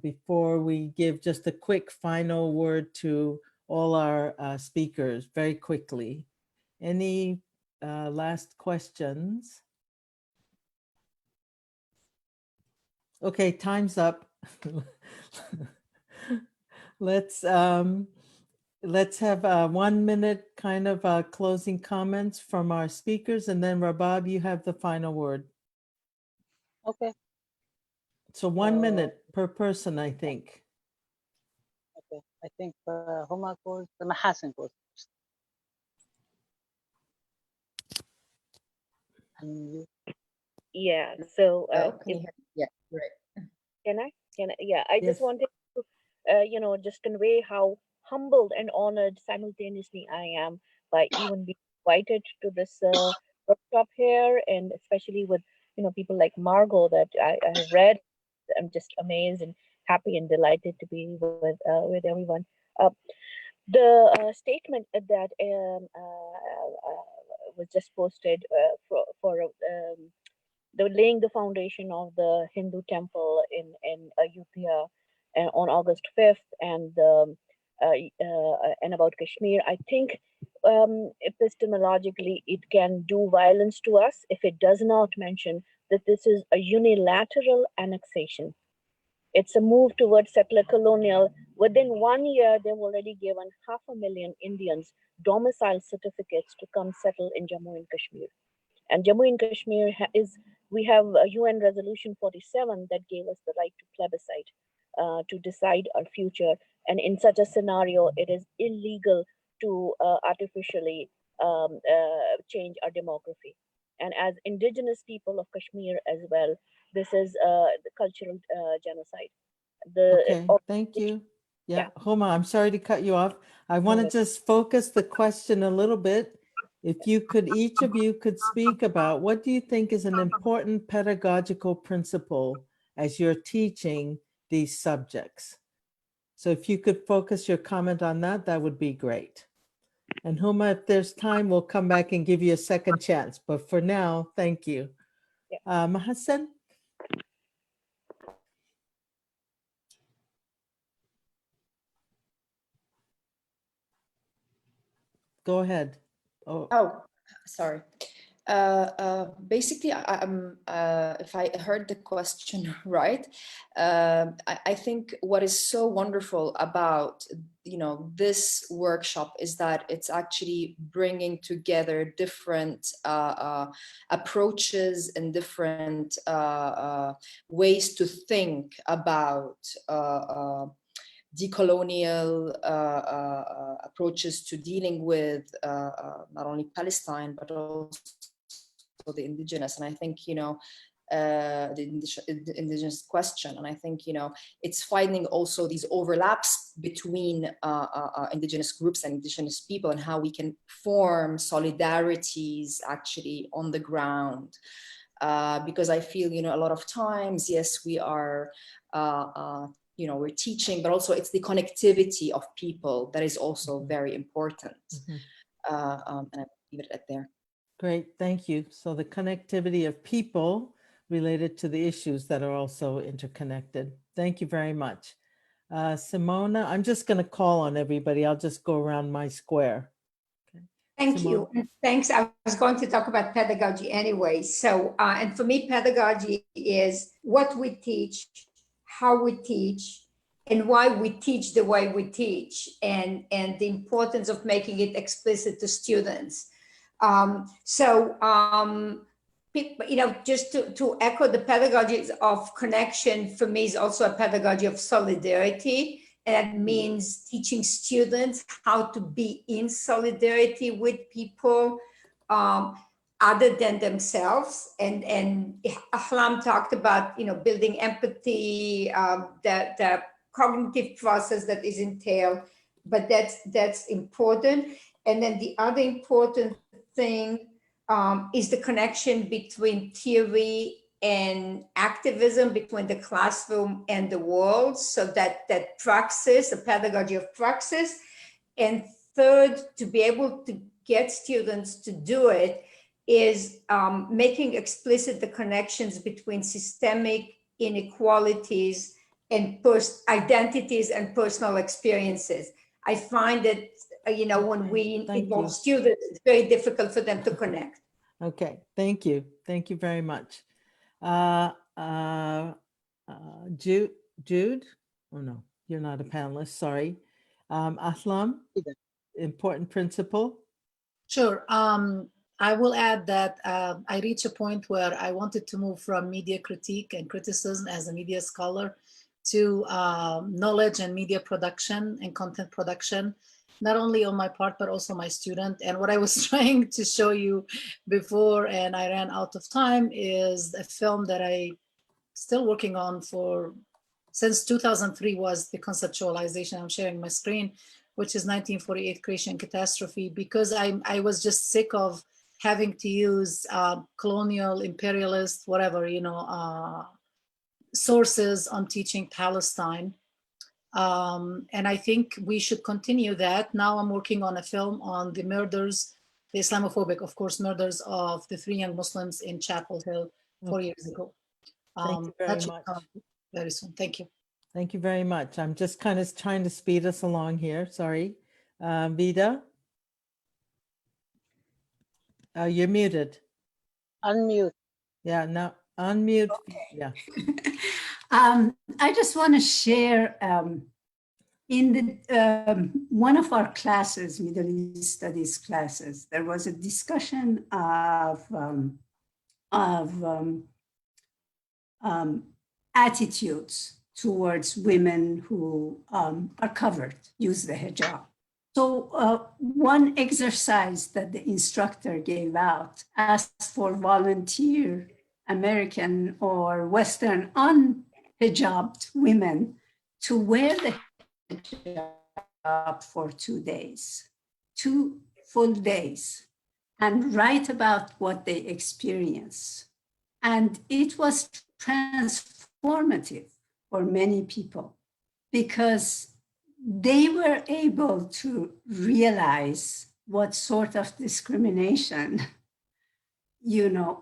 before we give just a quick final word to all our speakers very quickly. Any last questions? Okay, time's up. Let's have 1 minute kind of closing comments from our speakers, and then Rabab, you have the final word. Okay. So 1 minute per person, I think. Okay, I think Huma goes, Mahasin goes first. Yeah, so can you hear me? Yeah, right. Can I? Yeah, I Yes. just wanted to, just convey how humbled and honored simultaneously I am by even being invited to this workshop here, and especially with, people like Margot that I have read. I'm just amazed and happy and delighted to be with everyone. The statement that was just posted for the laying the foundation of the Hindu temple in Ayodhya on August 5th, and about Kashmir, I think epistemologically it can do violence to us if it does not mention that this is a unilateral annexation. It's a move towards settler colonial. Within 1 year, they've already given 500,000 Indians domicile certificates to come settle in Jammu and Kashmir. And Jammu and Kashmir we have a UN resolution 47 that gave us the right to plebiscite, to decide our future. And in such a scenario, it is illegal to artificially change our demography. And as indigenous people of Kashmir as well, this is the cultural genocide. Okay, thank you. Yeah, Homa, I'm sorry to cut you off. I want to just focus the question a little bit. If you could, each of you could speak about what do you think is an important pedagogical principle as you're teaching these subjects? So if you could focus your comment on that, that would be great. And Homa, if there's time, we'll come back and give you a second chance. But for now, thank you. Mahassan? Go ahead. Oh, sorry. Basically, if I heard the question right, I think what is so wonderful about this workshop is that it's actually bringing together different approaches and different ways to think about decolonial approaches to dealing with not only Palestine, but also the indigenous. And I think, the indigenous question. And I think, it's finding also these overlaps between indigenous groups and indigenous people and how we can form solidarities actually on the ground. Because I feel, a lot of times, yes, we are we're teaching, but also it's the connectivity of people that is also very important. And I leave it at there. Great, thank you. So the connectivity of people related to the issues that are also interconnected. Thank you very much. Simona, I'm just going to call on everybody. I'll just go around my square. Okay. Thank you. And thanks. I was going to talk about pedagogy anyway. So, and for me, pedagogy is what we teach, how we teach, and why we teach the way we teach, and the importance of making it explicit to students. Just to echo, the pedagogy of connection for me is also a pedagogy of solidarity. And that means teaching students how to be in solidarity with people other than themselves. And Ahlam talked about, building empathy, the cognitive process that is entailed, but that's important. And then the other important thing is the connection between theory and activism, between the classroom and the world. So that praxis, a pedagogy of praxis. And third, to be able to get students to do it is making explicit the connections between systemic inequalities and identities and personal experiences. I find that, when we involve students, it's very difficult for them to connect. Okay, thank you. Thank you very much. Jude? Oh no, you're not a panelist, sorry. Aslam, important principle? Sure. I will add that I reached a point where I wanted to move from media critique and criticism as a media scholar to knowledge and media production and content production, not only on my part, but also my student. And what I was trying to show you before, and I ran out of time, is a film that I still working on since 2003 was the conceptualization. I'm sharing my screen, which is 1948 Creation Catastrophe, because I was just sick of having to use colonial, imperialist, whatever, sources on teaching Palestine. And I think we should continue that. Now I'm working on a film on the murders, the Islamophobic, of course, murders of the 3 young Muslims in Chapel Hill 4 years ago. Thank you That very should much. come very soon. Thank you. Thank you very much. I'm just kind of trying to speed us along here. Sorry. Vida? You're muted. Unmute. Yeah, now unmute. Okay. Yeah. I just want to share in the one of our classes, Middle East Studies classes, there was a discussion of attitudes towards women who are covered, use the hijab. So one exercise that the instructor gave out asked for volunteer American or Western unhijabbed women to wear the hijab for 2 days, 2 full days, and write about what they experience. And it was transformative for many people because they were able to realize what sort of discrimination,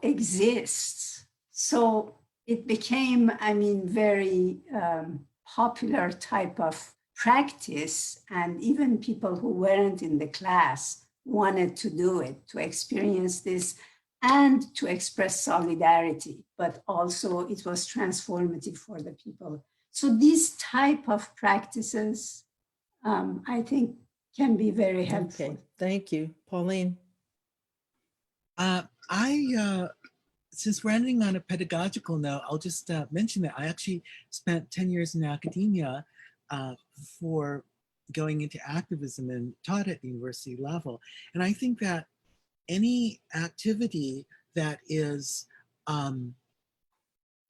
exists. So it became, very popular type of practice, and even people who weren't in the class wanted to do it, to experience this and to express solidarity, but also it was transformative for the people. So these type of practices, I think, can be very helpful. Okay, thank you. Pauline? Since we're ending on a pedagogical note, I'll just mention that I actually spent 10 years in academia before going into activism and taught at the university level. And I think that any activity that is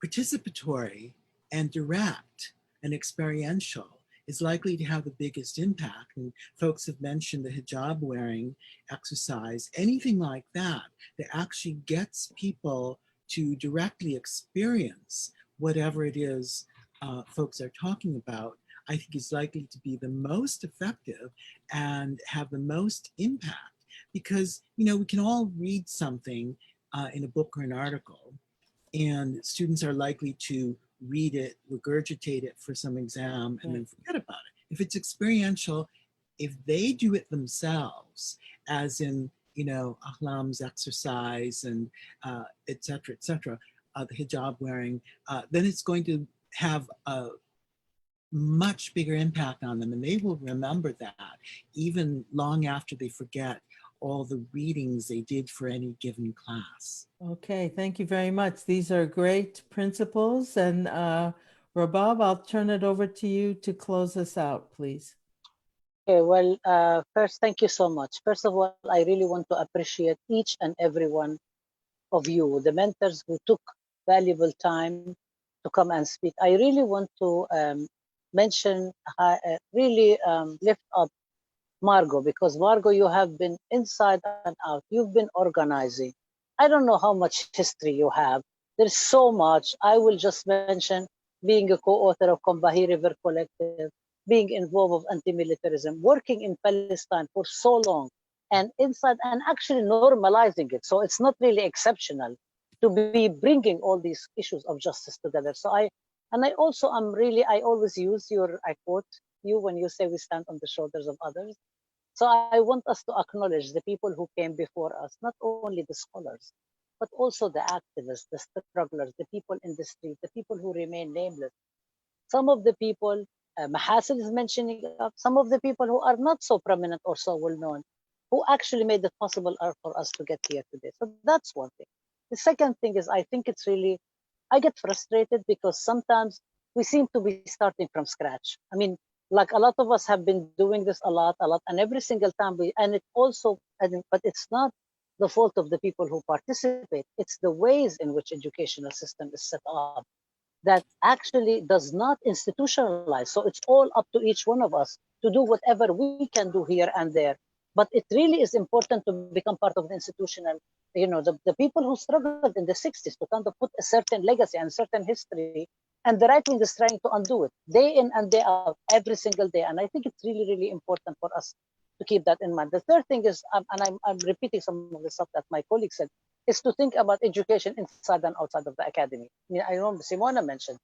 participatory and direct and experiential is likely to have the biggest impact. And folks have mentioned the hijab wearing exercise, anything like that, that actually gets people to directly experience whatever it is folks are talking about, I think is likely to be the most effective and have the most impact. Because, we can all read something in a book or an article, and students are likely to read it, regurgitate it for some exam, and then forget about it. If it's experiential, if they do it themselves, as in, Ahlam's exercise and et cetera, the hijab wearing, then it's going to have a much bigger impact on them, and they will remember that even long after they forget all the readings they did for any given class. Okay, thank you very much. These are great principles. And Rabab, I'll turn it over to you to close us out, please. Okay, well, first, thank you so much. First of all, I really want to appreciate each and every one of you, the mentors who took valuable time to come and speak. I really want to mention, really lift up Margot, because Margot, you have been inside and out. You've been organizing. I don't know how much history you have. There's so much. I will just mention being a co-author of Combahee River Collective, being involved with anti-militarism, working in Palestine for so long, and inside and actually normalizing it. So it's not really exceptional to be bringing all these issues of justice together. So I always use I quote you when you say we stand on the shoulders of others. So I want us to acknowledge the people who came before us, not only the scholars, but also the activists, the strugglers, the people in the street, the people who remain nameless. Some of the people, Mahasil is mentioning, some of the people who are not so prominent or so well known, who actually made it possible for us to get here today. So that's one thing. The second thing is, I think it's really, I get frustrated because sometimes we seem to be starting from scratch. I mean, like a lot of us have been doing this a lot, and every single time but it's not the fault of the people who participate. It's the ways in which educational system is set up that actually does not institutionalize. So it's all up to each one of us to do whatever we can do here and there. But it really is important to become part of the institutional, the people who struggled in the 60s to kind of put a certain legacy and certain history And the right wing is trying to undo it day in and day out, every single day. And I think it's really, really important for us to keep that in mind. The third thing is, and I'm repeating some of the stuff that my colleague said, is to think about education inside and outside of the academy. I mean, I know Simona mentioned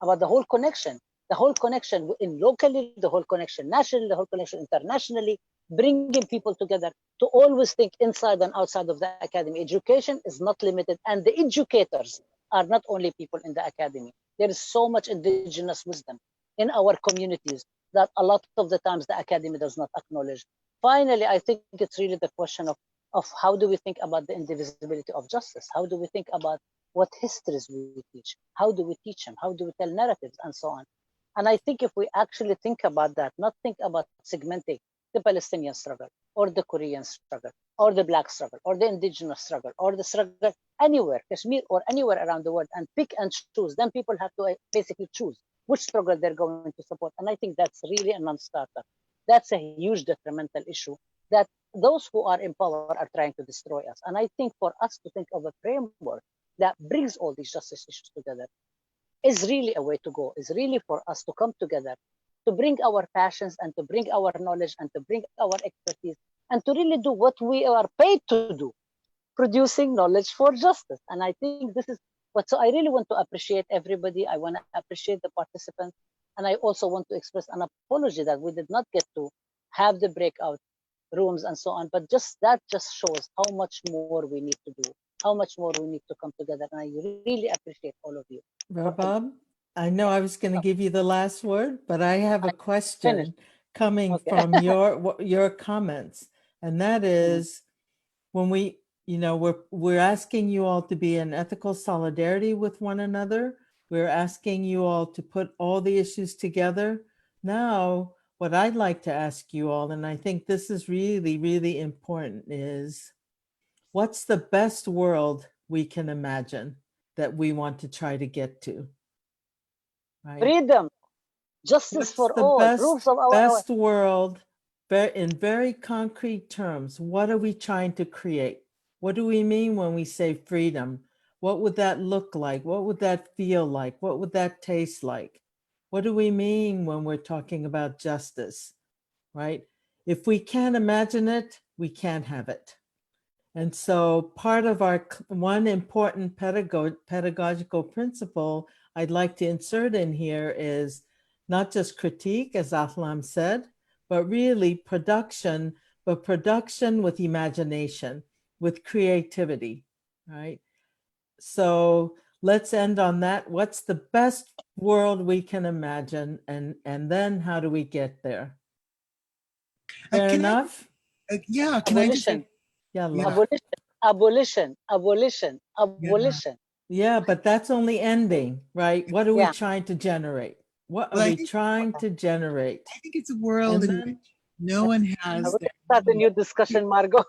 about the whole connection in locally, the whole connection nationally, the whole connection internationally, bringing people together to always think inside and outside of the academy. Education is not limited, and the educators are not only people in the academy. There is so much indigenous wisdom in our communities that a lot of the times the academy does not acknowledge. Finally, I think it's really the question of how do we think about the indivisibility of justice? How do we think about what histories we teach? How do we teach them? How do we tell narratives and so on? And I think if we actually think about that, not think about segmenting the Palestinian struggle or the Korean struggle or the Black struggle or the indigenous struggle or the struggle anywhere, Kashmir or anywhere around the world, and pick and choose, then people have to basically choose which struggle they're going to support. And I think that's really a non-starter. That's a huge detrimental issue that those who are in power are trying to destroy us. And I think for us to think of a framework that brings all these justice issues together is really a way to go, is really for us to come together, to bring our passions and to bring our knowledge and to bring our expertise and to really do what we are paid to do, producing knowledge for justice. And I think this is what, so I really want to appreciate everybody. I want to appreciate the participants. And I also want to express an apology that we did not get to have the breakout rooms and so on, but that just shows how much more we need to do, how much more we need to come together. And I really appreciate all of you. Rabab, I know I was going to give you the last word, but I have a question coming from your comments, and that is when we're asking you all to be in ethical solidarity with one another. We're asking you all to put all the issues together. Now, what I'd like to ask you all, and I think this is really, really important, is what's the best world we can imagine that we want to try to get to? Right? Freedom, justice for all, rules of our best world, in very concrete terms. What are we trying to create? What do we mean when we say freedom? What would that look like? What would that feel like? What would that taste like? What do we mean when we're talking about justice, right? If we can't imagine it, we can't have it. And so part of our one important pedagogical principle I'd like to insert in here is not just critique, as Ahlam said, but really production, but production with imagination, with creativity, right? So let's end on that. What's the best world we can imagine? And then how do we get there? Fair enough? Yeah, can abolition. Abolition. Yeah, but that's only ending, right? What are we trying to generate? What are we trying to generate? I think it's a world in which no one has that. Start a new discussion, Margot.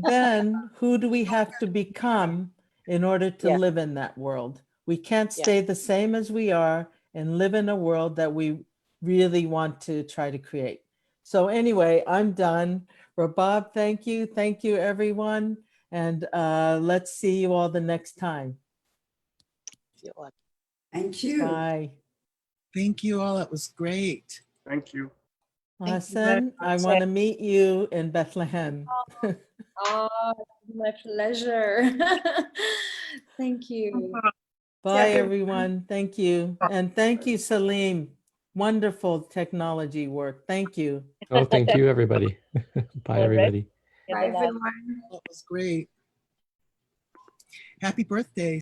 Then who do we have to become in order to live in that world? We can't stay the same as we are and live in a world that we really want to try to create. So anyway, I'm done. Rabab, thank you. Thank you, everyone. And let's see you all the next time. Thank you. Bye. Thank you all. It was great. Thank you. Hassan, I want to meet you in Bethlehem. Oh, my pleasure. Thank you. Bye, everyone. Thank you. And thank you, Salim. Wonderful technology work. Thank you. Oh, thank you, everybody. Bye, everybody. Bye, everyone. That was great. Happy birthday.